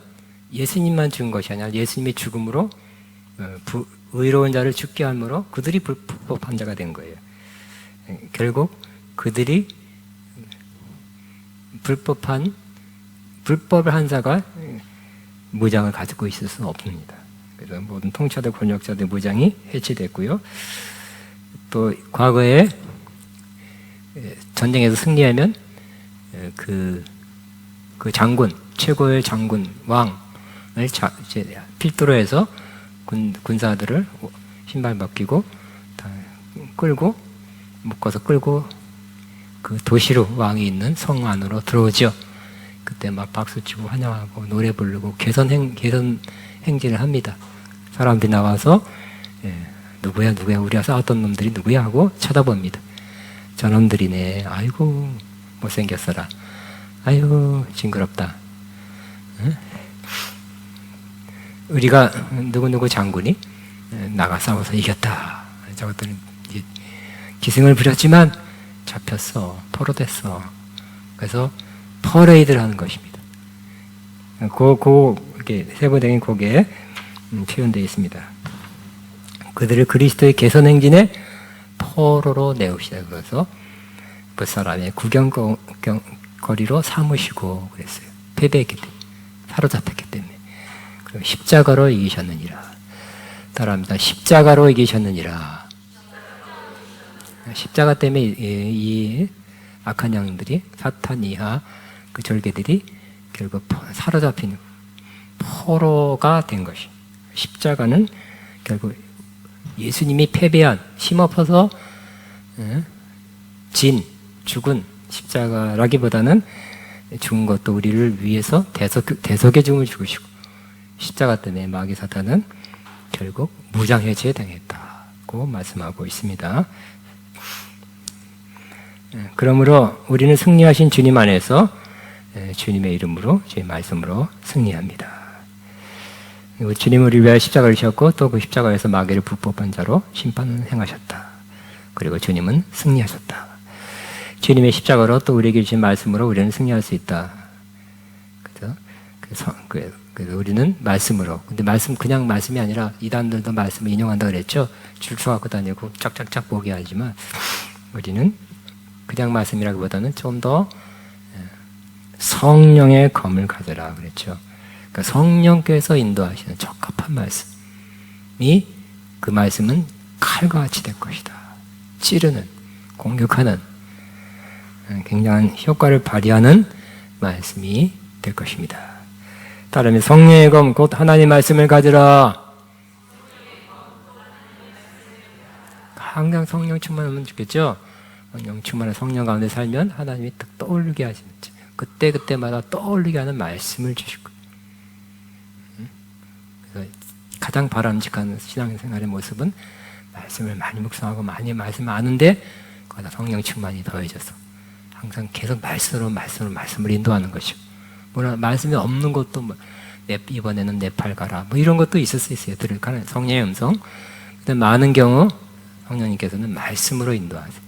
예수님만 죽은 것이 아니라 예수님의 죽음으로 의로운 자를 죽게 함으로 그들이 불법한 자가 된 거예요. 결국 그들이 불법을 한 자가 무장을 가지고 있을 수는 없습니다. 그래서 모든 통치자들, 권력자들 무장이 해체됐고요. 또 과거에 전쟁에서 승리하면 그 장군, 최고의 장군, 왕을 필두로 해서 군사들을 신발 벗기고 묶어서 끌고 그 도시로, 왕이 있는 성 안으로 들어오죠. 그때 막 박수치고 환영하고 노래 부르고 개선 행진을 합니다. 사람들이 나와서 누구야 우리가 싸웠던 놈들이 누구야 하고 쳐다봅니다. 저놈들이네. 아이고 못생겼어라. 아이고 징그럽다. 응? 우리가 누구 장군이 나가 싸워서 이겼다. 저것들은 기승을 부렸지만 잡혔어. 포로됐어. 그래서 퍼레이드를 하는 것입니다. 이렇게 세부적인 곡에 표현되어 있습니다. 그들을 그리스도의 개선 행진에 포로로 내우시다. 그래서 그 사람의 구경거리로 삼으시고 그랬어요. 패배했기 때문에, 사로잡혔기 때문에. 그리고 십자가로 이기셨느니라. 따라합니다. 십자가로 이기셨느니라. 십자가 때문에 이 악한 영들이, 사탄 이하 그 절개들이 결국 사로잡힌 포로가 된 것이. 십자가는 결국 예수님이 패배한, 힘없어서 죽은 십자가라기보다는 죽은 것도 우리를 위해서 대속의 죽음을 죽으시고, 십자가 때문에 마귀 사탄은 결국 무장해체에 당했다고 말씀하고 있습니다. 그러므로 우리는 승리하신 주님 안에서 주님의 이름으로, 주의 말씀으로 승리합니다. 주님은 우리를 위하여 십자가를 지셨고 또 그 십자가에서 마귀를 불법한 자로 심판을 행하셨다. 그리고 주님은 승리하셨다. 주님의 십자가로 또 우리에게 주신 말씀으로 우리는 승리할 수 있다. 그래서 우리는 말씀으로. 근데 그냥 말씀이 아니라 이단들도 말씀을 인용한다 그랬죠. 줄쳐 갖고 다니고 짝짝짝 보게 하지만 우리는 그냥 말씀이라기보다는 좀 더 성령의 검을 가져라 그랬죠. 그러니까 성령께서 인도하시는 적합한 말씀이, 그 말씀은 칼과 같이 될 것이다. 찌르는, 공격하는, 굉장한 효과를 발휘하는 말씀이 될 것입니다. 따르면 성령의 검 곧 하나님 말씀을 가지라. 항상 성령 충만하면 좋겠죠. 성령 충만한 성령 가운데 살면 하나님이 딱 떠오르게 하시는, 그때마다 떠오르게 하는 말씀을 주실 거예요. 그래서 가장 바람직한 신앙생활의 모습은 말씀을 많이 묵상하고 많이 말씀 아는데 거기다 성령 충만이 더해져서 항상 계속 말씀을 인도하는 것이고, 물론 말씀이 없는 것도 이번에는 내 팔 가라 이런 것도 있을 수 있어요. 들을 성령의 음성. 근데 많은 경우 성령님께서는 말씀으로 인도하세요.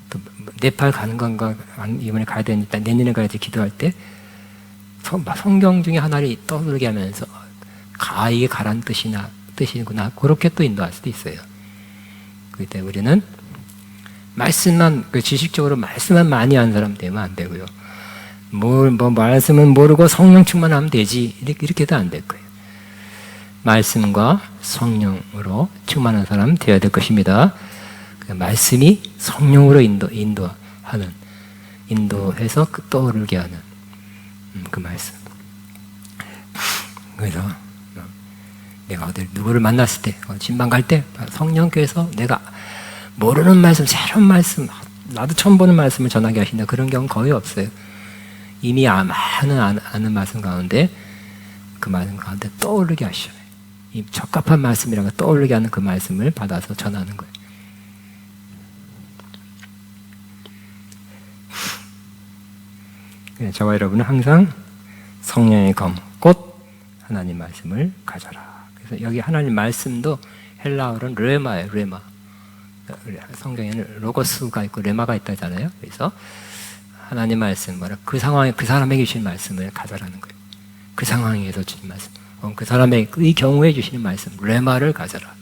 또 네팔 가는 건가, 이번에 가야 되니까 내년에 가야지 기도할 때 성경 중에 하나를 떠오르게 하면서 이게 가란 뜻이구나, 그렇게 또 인도할 수도 있어요. 그때 우리는 말씀만, 지식적으로 말씀만 많이 하는 사람 되면 안 되고요. 말씀은 모르고 성령 충만하면 되지, 이렇게도 안 될 거예요. 말씀과 성령으로 충만한 사람 되어야 될 것입니다. 말씀이 성령으로 인도해서 떠오르게 하는 그 말씀. 그래서 내가 어디 누구를 만났을 때, 진방 갈 때 성령께서 내가 모르는 말씀, 새로운 말씀, 나도 처음 보는 말씀을 전하게 하신다, 그런 경우는 거의 없어요. 이미 많은 아는 말씀 가운데 그 말씀 가운데 떠오르게 하셔요. 이 적합한 말씀이라고 떠오르게 하는 그 말씀을 받아서 전하는 거예요. 저와 여러분은 항상 성령의 검, 곧 하나님 말씀을 가져라. 그래서 여기 하나님 말씀도 헬라어로는 레마예요. 레마. 성경에는 로고스가 있고 레마가 있다잖아요. 그래서 하나님 말씀, 그 상황에 그 사람에게 주신 말씀을 가져라는 거예요. 그 상황에서 주신 말씀, 그 사람의 이 경우에 주시는 말씀, 레마를 가져라.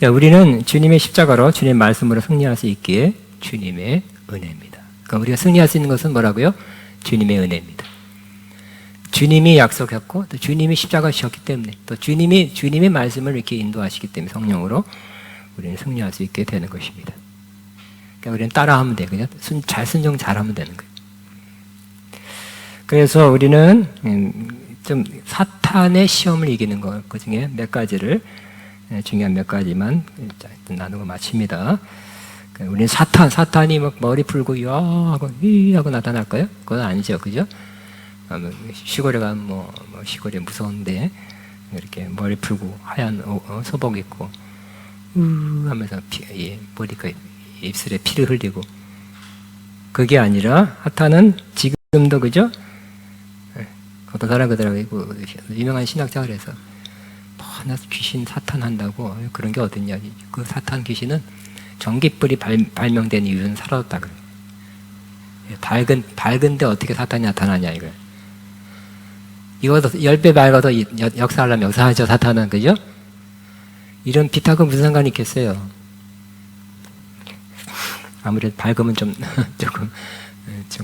자, 우리는 주님의 십자가로 주님의 말씀으로 승리할 수 있기에 주님의 은혜입니다. 그러니까 우리가 승리할 수 있는 것은 뭐라고요? 주님의 은혜입니다. 주님이 약속했고 또 주님이 십자가 지셨기 때문에, 또 주님의 말씀을 이렇게 인도하시기 때문에 성령으로 우리는 승리할 수 있게 되는 것입니다. 그러니까 우리는 따라하면 돼요. 그냥 순종 잘하면 되는 거예요. 그래서 우리는 좀 사탄의 시험을 이기는 것, 그 중에 몇 가지를, 중요한 몇 가지만 나누고 마칩니다. 우리는 사탄이 막 머리 풀고 하고 나타날까요? 그건 아니죠, 그죠? 시골에 가면 시골에 무서운데 이렇게 머리 풀고 하얀 소복 입고 하면서 머리가 입술에 피를 흘리고, 그게 아니라 사탄은 지금도, 그죠? 어떤 사람 그러더라고요. 유명한 신학자가 그래서 나 귀신 사탄 한다고, 그런 게 어딨냐. 그 사탄 귀신은 전깃불이 발명된 이유는 사라졌다 그래요. 밝은데 어떻게 사탄이 나타나냐 이거예요. 이거도 10배 밝아도 역사하려면 역사하죠, 사탄은. 그죠? 이런 빛하고 무슨 상관이 있겠어요? 아무래도 밝으면 좀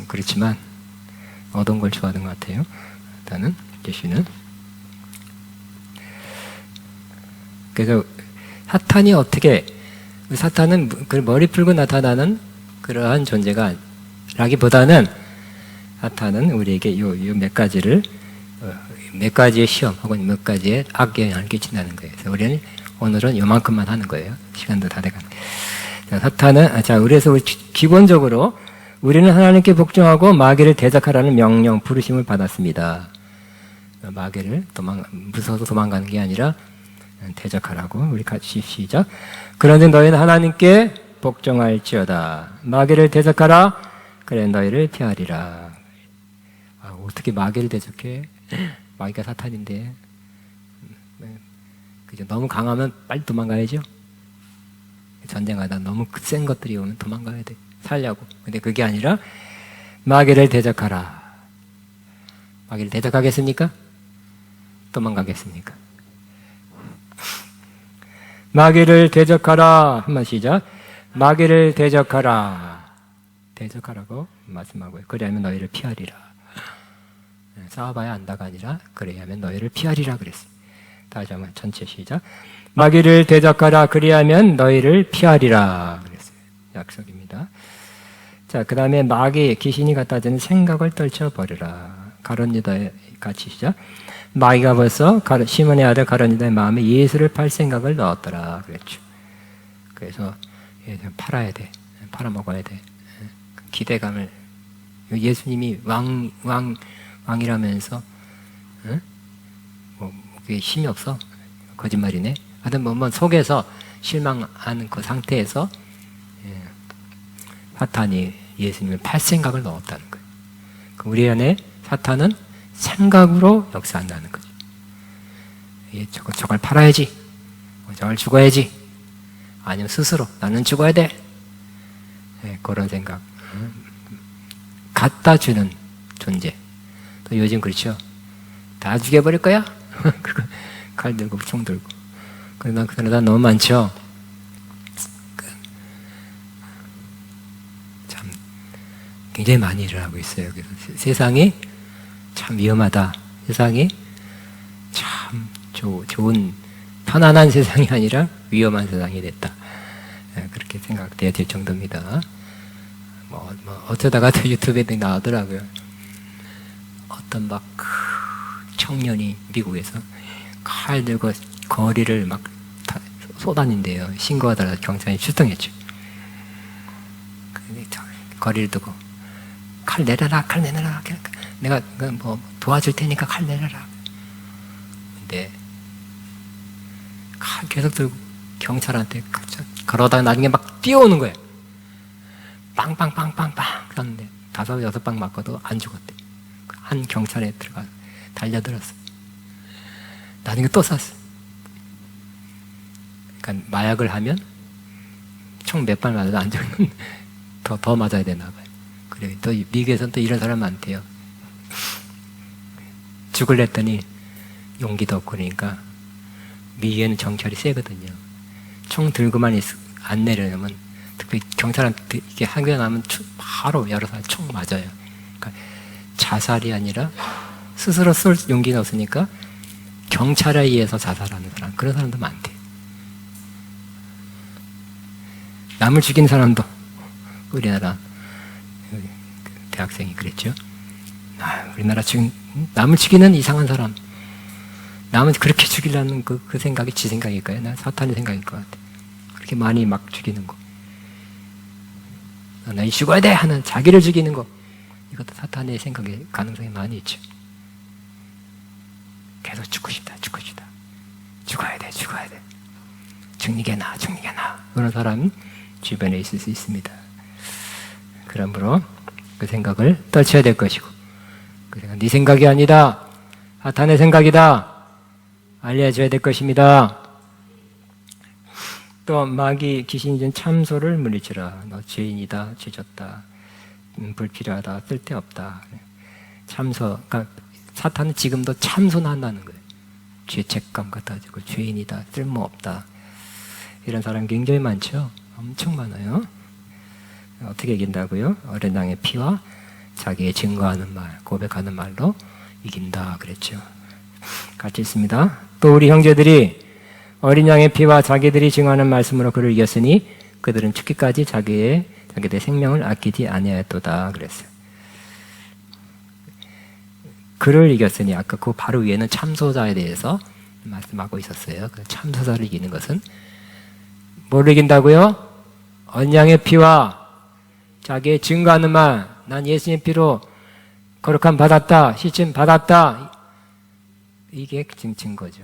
그렇지만 어두운 걸 좋아하는 것 같아요. 일단은 귀신은. 그래서 사탄은 그 머리 풀고 나타나는 그러한 존재가 라기보다는, 사탄은 우리에게 요 몇 가지를, 몇 가지의 시험 혹은 몇 가지의 악의 영향을 끼친다는 거예요. 그래서 우리는 오늘은 요만큼만 하는 거예요. 시간도 다 돼가는. 사탄은, 그래서 기본적으로 우리는 하나님께 복종하고 마귀를 대적하라는 명령, 부르심을 받았습니다. 마귀를 무서워서 도망가는 게 아니라 대적하라고. 우리 같이 시작. 그런데 너희는 하나님께 복종할지어다. 마귀를 대적하라. 그래 너희를 피하리라. 어떻게 마귀를 대적해? 마귀가 사탄인데. 그죠? 너무 강하면 빨리 도망가야죠. 전쟁하다 너무 센 것들이 오면 도망가야 돼. 살려고. 근데 그게 아니라 마귀를 대적하라. 마귀를 대적하겠습니까? 도망가겠습니까? 마귀를 대적하라. 한번 시작. 마귀를 대적하라. 대적하라고 말씀하고요. 그래야면 너희를 피하리라. 싸워봐야 안다가 아니라 그래야면 너희를 피하리라 그랬어요. 다시 한번 전체 시작. 마귀를 대적하라. 그리하면 너희를 피하리라 그랬어요. 약속입니다. 자, 그 다음에 마귀, 귀신이 갖다 주는 생각을 떨쳐버리라. 가룟유다 같이 시작. 마귀가 벌써 시몬의 아들 가룟유다의 마음에 예수를 팔 생각을 넣었더라 그랬죠. 그래서 팔아야 돼. 팔아먹어야 돼. 기대감을. 예수님이 왕이라면서 뭐 그게 힘이 없어? 거짓말이네. 하여튼 뭐 속에서 실망하는 그 상태에서 사탄이 예수님을 팔 생각을 넣었다는 거예요. 우리 안에 사탄은 생각으로 역사한다는 거죠. 저걸 팔아야지. 저걸 죽어야지. 아니면 스스로 나는 죽어야 돼. 그런 생각. 갖다 주는 존재. 또 요즘 그렇죠. 다 죽여버릴 거야? 칼 들고 총 들고. 그러다 너무 많죠. 참 굉장히 많이 일어나고 있어요. 그래서 세상이 참 위험하다. 세상이 참 좋은 편안한 세상이 아니라 위험한 세상이 됐다. 그렇게 생각돼야 될 정도입니다. 어쩌다가 또 유튜브에 나오더라고요. 어떤 청년이 미국에서 칼 들고 거리를 막 쏘다닌대요. 신고하다가 경찰이 출동했죠. 거리를 두고 칼 내려라, 칼 내려라. 내가 뭐 도와줄 테니까 칼 내려라. 근데 칼 계속 들고 경찰한테 걸어다가 나중에 막 뛰어오는 거예요. 빵빵빵빵빵 그랬는데 5, 6방 맞고도 안 죽었대. 한 경찰에 들어가 달려들었어. 나중에 또 쐈어. 그러니까 마약을 하면 총 몇 발 맞아도 안 죽는 더 맞아야 되나 봐요. 그래. 또 미국에서는 또 이런 사람 많대요. 죽을랬더니 용기도 없고 그러니까 미국에는 정찰이 세거든요. 총 들고만 안 내려면 특히 경찰한테 이게 한국에 나면 바로 여러 사람 총 맞아요. 그러니까 자살이 아니라 스스로 쏠 용기가 없으니까 경찰에 의해서 자살하는 사람, 그런 사람도 많대. 남을 죽이는 사람도 우리나라 대학생이 그랬죠. 우리나라 지금 남을 죽이는 이상한 사람, 남은 그렇게 죽이려는 그 생각이 지 생각일까요? 난 사탄의 생각일 것 같아. 그렇게 많이 막 죽이는 거, 나 죽어야 돼 하는 자기를 죽이는 거, 이것도 사탄의 생각의 가능성이 많이 있죠. 계속 죽고 싶다, 죽어야 돼, 죽는 게 나아. 그런 사람이 주변에 있을 수 있습니다. 그러므로 그 생각을 떨쳐야 될 것이고, 그 생각, 네 생각이 아니다, 사탄의 생각이다, 알려줘야 될 것입니다. 또 마귀 귀신이 준 참소를 물리치라. 너 죄인이다, 죄졌다, 불필요하다, 쓸데없다. 참소, 그러니까 사탄은 지금도 참소나 한다는 거예요. 죄책감 갖다 주고 죄인이다, 쓸모없다. 이런 사람 굉장히 많죠. 엄청 많아요. 어떻게 이긴다고요? 어린 양의 피와 자기의 증거하는 말, 고백하는 말로 이긴다 그랬죠. 같이 있습니다. 또 우리 형제들이 어린 양의 피와 자기들이 증언하는 말씀으로 그를 이겼으니 그들은 죽기까지 자기들의 생명을 아끼지 아니하였도다 그랬어요. 그를 이겼으니 아까 그 바로 위에는 참소자에 대해서 말씀하고 있었어요. 그 참소자를 이기는 것은 뭘 이긴다고요? 어린 양의 피와 자기의 증거하는 말, 난 예수님 피로 거룩함 받았다, 시침 받았다, 이게 증거죠.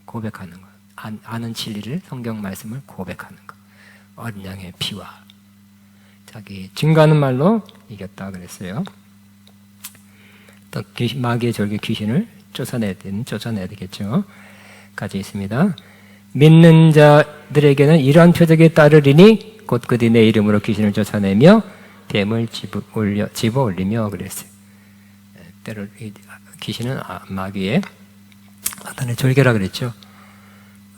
고백하는 거, 아는 진리를, 성경 말씀을 고백하는 거. 어린 양의 피와 자기 증거하는 말로 이겼다 그랬어요. 또 마귀의 졸개 귀신을 쫓아내야 되겠죠. 까지 있습니다. 믿는 자들에게는 이러한 표적이 따르리니 곧 그들이 내 이름으로 귀신을 쫓아내며 뱀을 집어 올리며 그랬어요. 때로 귀신은 마귀의 사탄의 졸개라 그랬죠.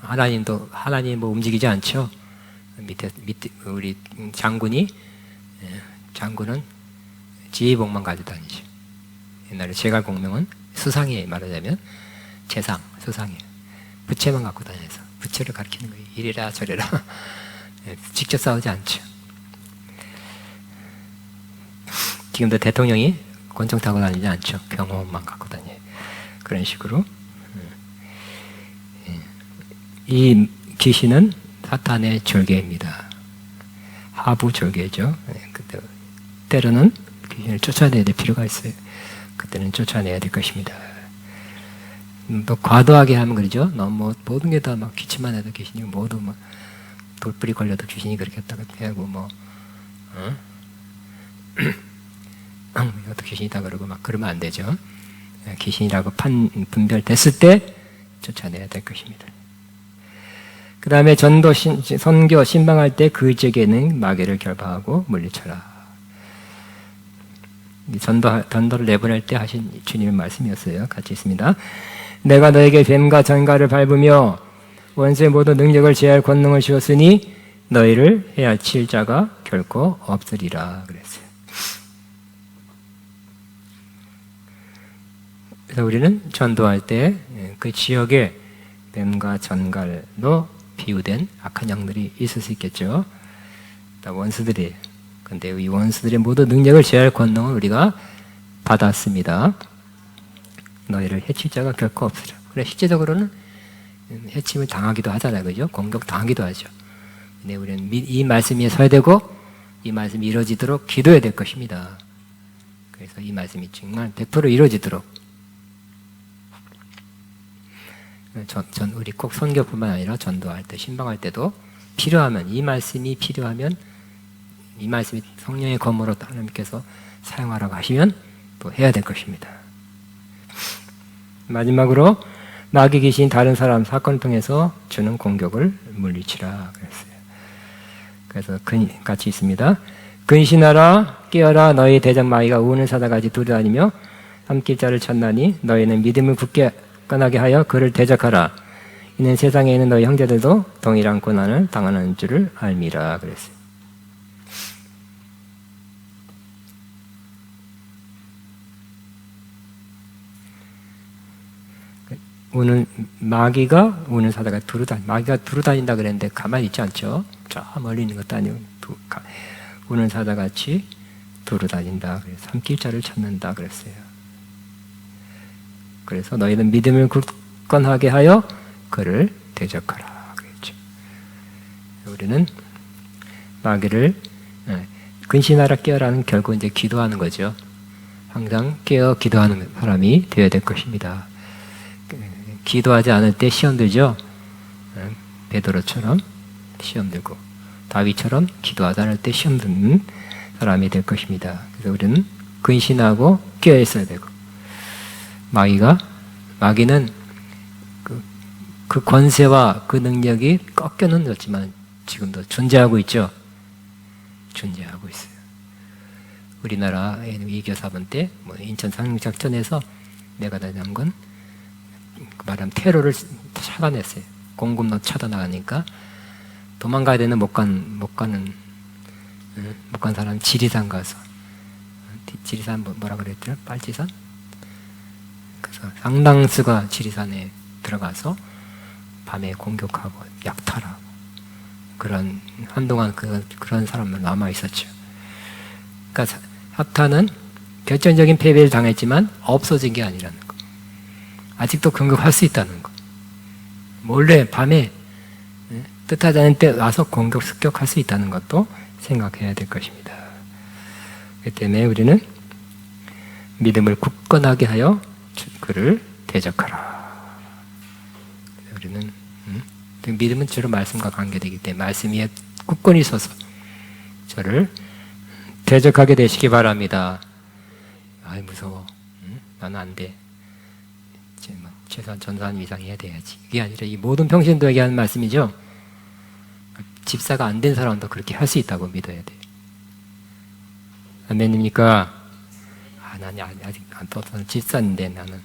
하나님 뭐 움직이지 않죠. 밑에 우리 장군은 지휘봉만 가지고 다니죠. 옛날에 제갈공명은 수상이에요. 말하자면 수상이에요. 부채만 갖고 다녀서 부채를 가리키는 거예요. 이래라 저래라. 직접 싸우지 않죠. 지금도 대통령이 권총 타고 다니지 않죠. 경호원만 갖고 다녀요. 그런 식으로 이 귀신은 사탄의 졸개입니다. 하부 졸개죠. 때로는 귀신을 쫓아내야 될 필요가 있어요. 그때는 쫓아내야 될 것입니다. 또 과도하게 하면 그러죠. 너무 모든 게 다 막 기침만 해도 귀신이고 모두 막 돌뿌리 걸려도 귀신이 그렇게 했다가 하고 이것도 귀신이다 그러고 막 그러면 안 되죠. 귀신이라고 분별됐을 때 쫓아내야 될 것입니다. 그 다음에 선교, 신방할 때 그 지역에는 마귀를 결박하고 물리쳐라. 전도를 내보낼 때 하신 주님의 말씀이었어요. 같이 있습니다. 내가 너에게 뱀과 전갈을 밟으며 원수의 모든 능력을 제할 권능을 주었으니 너희를 해야칠 자가 결코 없으리라 그랬어요. 그래서 우리는 전도할 때 그 지역에 뱀과 전갈로 비유된 악한 영들이 있을 수 있겠죠. 원수들이. 근데 이 원수들의 모든 능력을 제할 권능을 우리가 받았습니다. 너희를 해칠 자가 결코 없으리라. 그래 실제적으로는 해침을 당하기도 하잖아요. 그죠? 공격 당하기도 하죠. 근데 우리는 이 말씀에 서야 되고 이 말씀이 이루어지도록 기도해야 될 것입니다. 그래서 이 말씀이 정말 100% 이루어지도록 우리 꼭 선교뿐만 아니라 전도할 때, 신방할 때도 필요하면 이 말씀이 성령의 검으로 하나님께서 사용하라고 하시면 또 해야 될 것입니다. 마지막으로 마귀 귀신 다른 사람 사건을 통해서 주는 공격을 물리치라 그랬어요. 그래서 같이 있습니다. 근신하라 깨어라 너희 대적 마귀가 우는 사자같이 두려다니며 삼킬자를 찾나니 너희는 믿음을 굳게 끈하게 하여 그를 대적하라. 이는 세상에 있는 너희 형제들도 동일한 고난을 당하는 줄을 알미라 그랬어요. 마귀가 우는 사자가 마귀가 두루다닌다 그랬는데 가만히 있지 않죠. 저 멀리 있는 것도 아니고 우는 사자같이 두루다닌다. 그래서 삼킬자를 찾는다 그랬어요. 그래서 너희는 믿음을 굳건하게 하여 그를 대적하라 그랬죠. 우리는 마귀를 근신하라 깨어라는 결국 이제 기도하는 거죠. 항상 깨어 기도하는 사람이 되어야 될 것입니다. 기도하지 않을 때 시험 들죠. 베드로처럼 시험 들고 다윗처럼 기도하지 않을 때 시험 듣는 사람이 될 것입니다. 그래서 우리는 근신하고 깨어 있어야 되고 마귀는 그 권세와 그 능력이 꺾여는 졌지만 지금도 존재하고 있죠. 존재하고 있어요. 우리나라에 위기어 4번 때 인천 상륙작전에서 내가 다녀온 건 말하면 테러를 차단했어요. 공급로 차단하니까 도망가야 되는 못 간 사람 지리산 가서 지리산 뭐라 그랬더라? 빨치산? 그래서 상당수가 지리산에 들어가서 밤에 공격하고 약탈하고 그런 한동안 그런 사람들 남아 있었죠. 그러니까 사탄은 결정적인 패배를 당했지만 없어진 게 아니라는 거. 아직도 공격할 수 있다는 거. 몰래 밤에 뜻하지 않은 때 와서 습격할 수 있다는 것도 생각해야 될 것입니다. 그렇기 때문에 우리는 믿음을 굳건하게 하여 그를 대적하라. 우리는 믿음은 주로 말씀과 관계되기 때문에 말씀 위에 굳건히 서서 저를 대적하게 되시기 바랍니다. 아이 무서워. 나는 안 돼. 최소한 전도사님 이상 해야 돼야지. 그게 아니라 이 모든 평신도에게 하는 말씀이죠. 집사가 안 된 사람도 그렇게 할 수 있다고 믿어야 돼. 아멘입니까? 나는 아직 안 떴던 집사인데 나는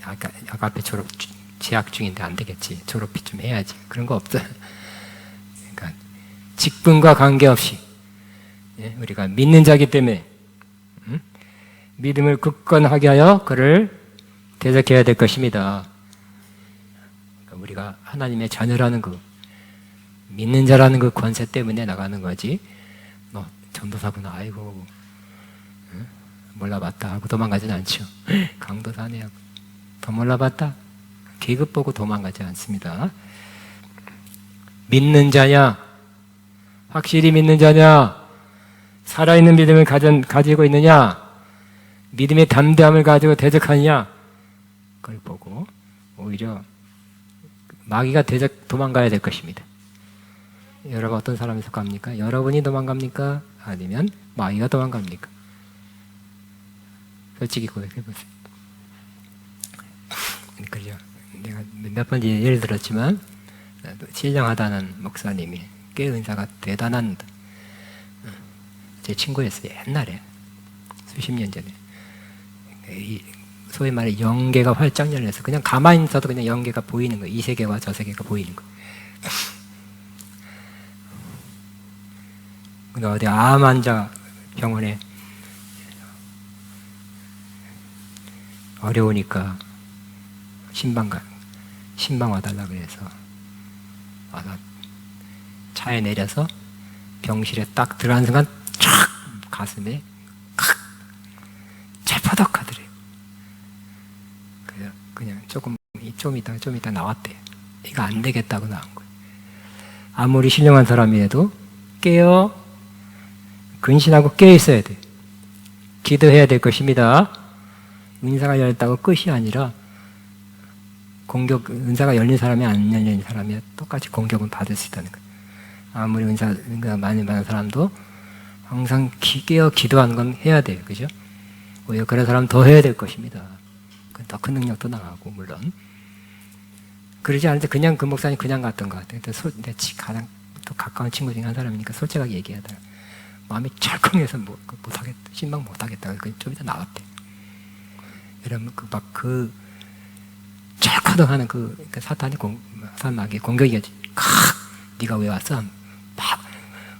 아까 앞에 재학 중인데 안 되겠지. 졸업이 좀 해야지. 그런 거 없어. 그러니까 직분과 관계없이 우리가 믿는 자기 때문에 믿음을 굳건하게 하여 그를 대적해야 될 것입니다. 그러니까 우리가 하나님의 자녀라는 그 믿는 자라는 그 권세 때문에 나가는 거지. 너 전도사구나. 아이고 몰라봤다 하고 도망가지는 않죠. 강도사네 하고 더 몰라봤다. 계급 보고 도망가지 않습니다. 믿는 자냐? 확실히 믿는 자냐? 살아있는 믿음을 가지고 있느냐? 믿음의 담대함을 가지고 대적하느냐? 그걸 보고 오히려 마귀가 도망가야 될 것입니다. 여러분 어떤 사람이 속합니까? 여러분이 도망갑니까? 아니면 마귀가 도망갑니까? 솔직히 고백해보세요. 그죠? 내가 몇 번 예를 들었지만 신령하다는 목사님이 꽤 은사가 대단한 제 친구였어요. 옛날에 수십 년 전에 소위 말해 영계가 활짝 열려서 그냥 가만히 있어도 그냥 영계가 보이는 거예요. 이 세계와 저 세계가 보이는 거예요. 근데 어디 암 환자 병원에 어려우니까 신방 와달라 그래서 와서 차에 내려서 병실에 딱 들어간 순간 촥 가슴에 찰퍼덕하더래요. 그래서 그냥 좀 이따 나왔대요. 이거 안 되겠다고 나온 거예요. 아무리 신령한 사람이라도 근신하고 깨어 있어야 돼요. 기도해야 될 것입니다. 은사가 열렸다고 끝이 아니라 은사가 열린 사람이 안 열린 사람이 똑같이 공격은 받을 수 있다는 거예요. 아무리 은사가 많은 사람도 항상 깨어 기도하는 건 해야 돼요. 그죠? 오히려 그런 사람 더 해야 될 것입니다. 더 큰 능력도 나가고 물론 그러지 않을 때 그냥 그 목사님 그냥 갔던 것 같아요. 내 가장 또 가까운 친구 중에 한 사람이니까 솔직하게 얘기하더라. 마음이 철컹해서 못하겠다. 신방 못하겠다. 좀 이따 나왔대. 이러면 그 철커덕하는 사탄이 사탄마귀의 공격이겠지. 네가 왜 왔어? 팍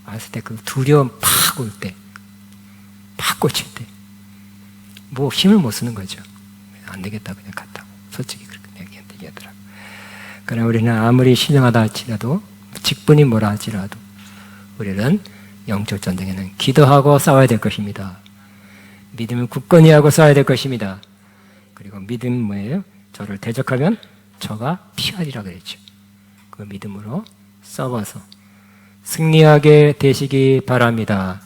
왔을 때 그 두려움 팍 올 때, 팍 꽂힐 때, 뭐 힘을 못 쓰는 거죠. 안 되겠다 그냥 갔다고. 솔직히 그렇게 얘기하더라고. 그러나 우리는 아무리 신령하다 할지라도 직분이 뭐라 할지라도 우리는 영적 전쟁에는 기도하고 싸워야 될 것입니다. 믿음을 굳건히 하고 싸워야 될 것입니다. 그리고 믿음 뭐예요? 저를 대적하면 저가 피하리라 그랬죠. 그 믿음으로 싸워서 승리하게 되시기 바랍니다.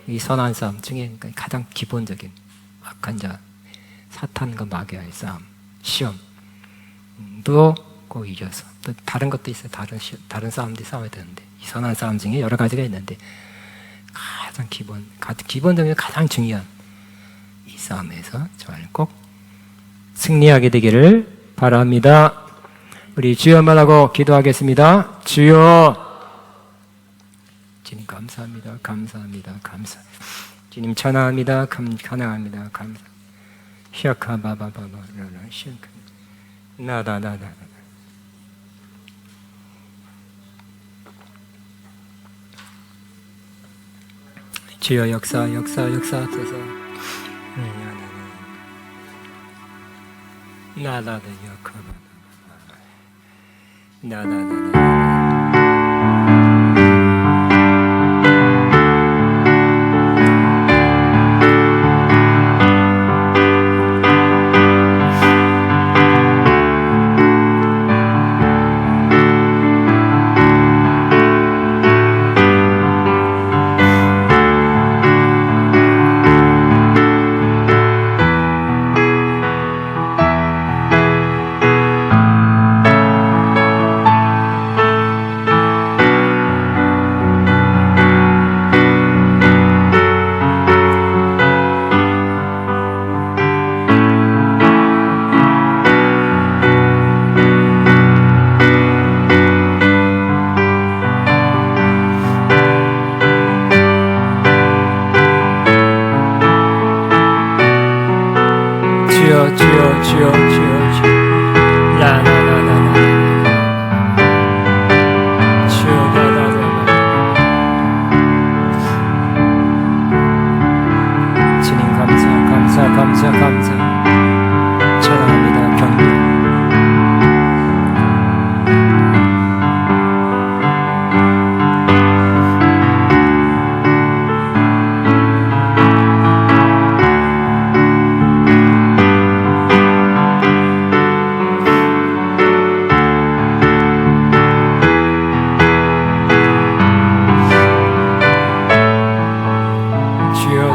이 선한 싸움 중에 가장 기본적인 악한 자, 사탄과 마귀와의 싸움, 시험도 꼭 이겨서 또 다른 것도 있어요. 다른 싸움도 싸워야 되는데 이 선한 싸움 중에 여러 가지가 있는데 가장 기본적인 가장 중요한 이 싸움에서 저를 꼭 승리하게 되기를 바랍니다. 우리 주여만 하고 기도하겠습니다. 주여, 주님 감사합니다. 주님 찬양합니다. 찬양합니다. 감사. 시아카바바바바 시아카 나다다다. 주여 역사하소서. 나다다 역하바 나다다다. 주여 주여 주여 주여 주여 라라라라라 주여 라라라라 주님 감사 감사 감사 감사 찬양합니다 경배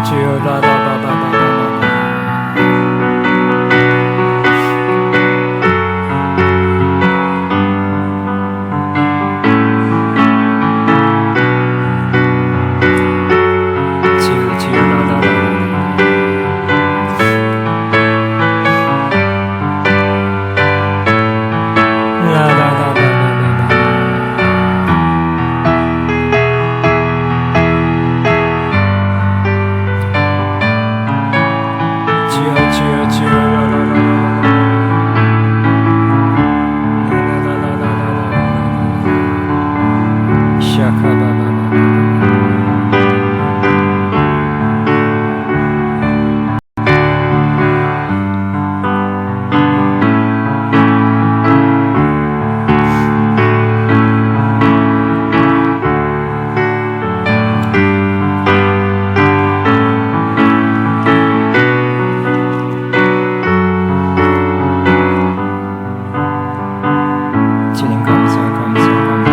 주여 라라바바바바바 주여 라라바바바 라라바바바바 주여 주여 주여 라라라라라라라라라라라라라 샤카바바바바바 주님 감사 감사 감사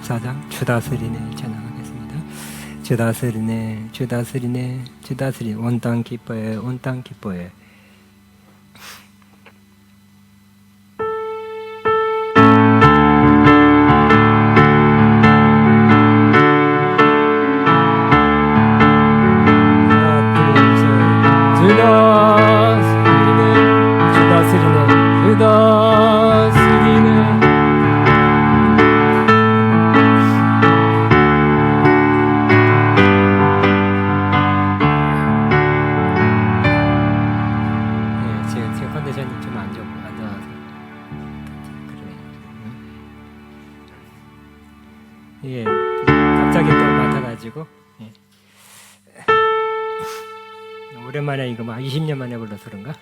54장 주 다스리네 찬양하겠습니다. 주 다스리네 주 다스리네 주 다스리네 온 땅 기뻐해 온 땅 기뻐해. 예, 갑자기 또 맡아가지고 예. 오랜만에 이거 막 20년 만에 불러서 그런가?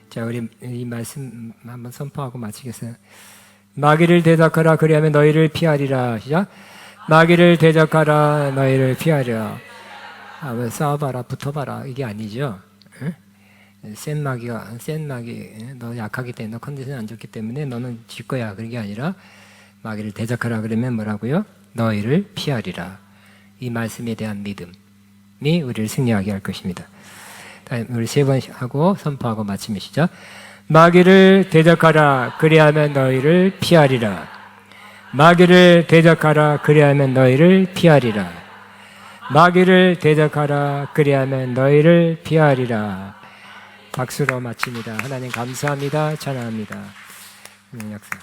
자, 우리 이 말씀 한번 선포하고 마치겠어요. 마귀를 대적하라 그리하면 너희를 피하리라. 시작. 마귀를 대적하라 너희를 피하리라. 왜 싸워봐라 붙어봐라 이게 아니죠. 응? 센 마귀 너 약하기 때문에 너 컨디션 안 좋기 때문에 너는 질 거야 그런 게 아니라 마귀를 대적하라 그러면 뭐라고요? 너희를 피하리라. 이 말씀에 대한 믿음이 우리를 승리하게 할 것입니다. 우리 세 번 하고 선포하고 마치면 시작. 마귀를 대적하라 그리하면 너희를 피하리라. 마귀를 대적하라 그리하면 너희를 피하리라. 마귀를 대적하라 그리하면 너희를 피하리라. 박수로 마칩니다. 하나님 감사합니다. 찬양합니다. 약사.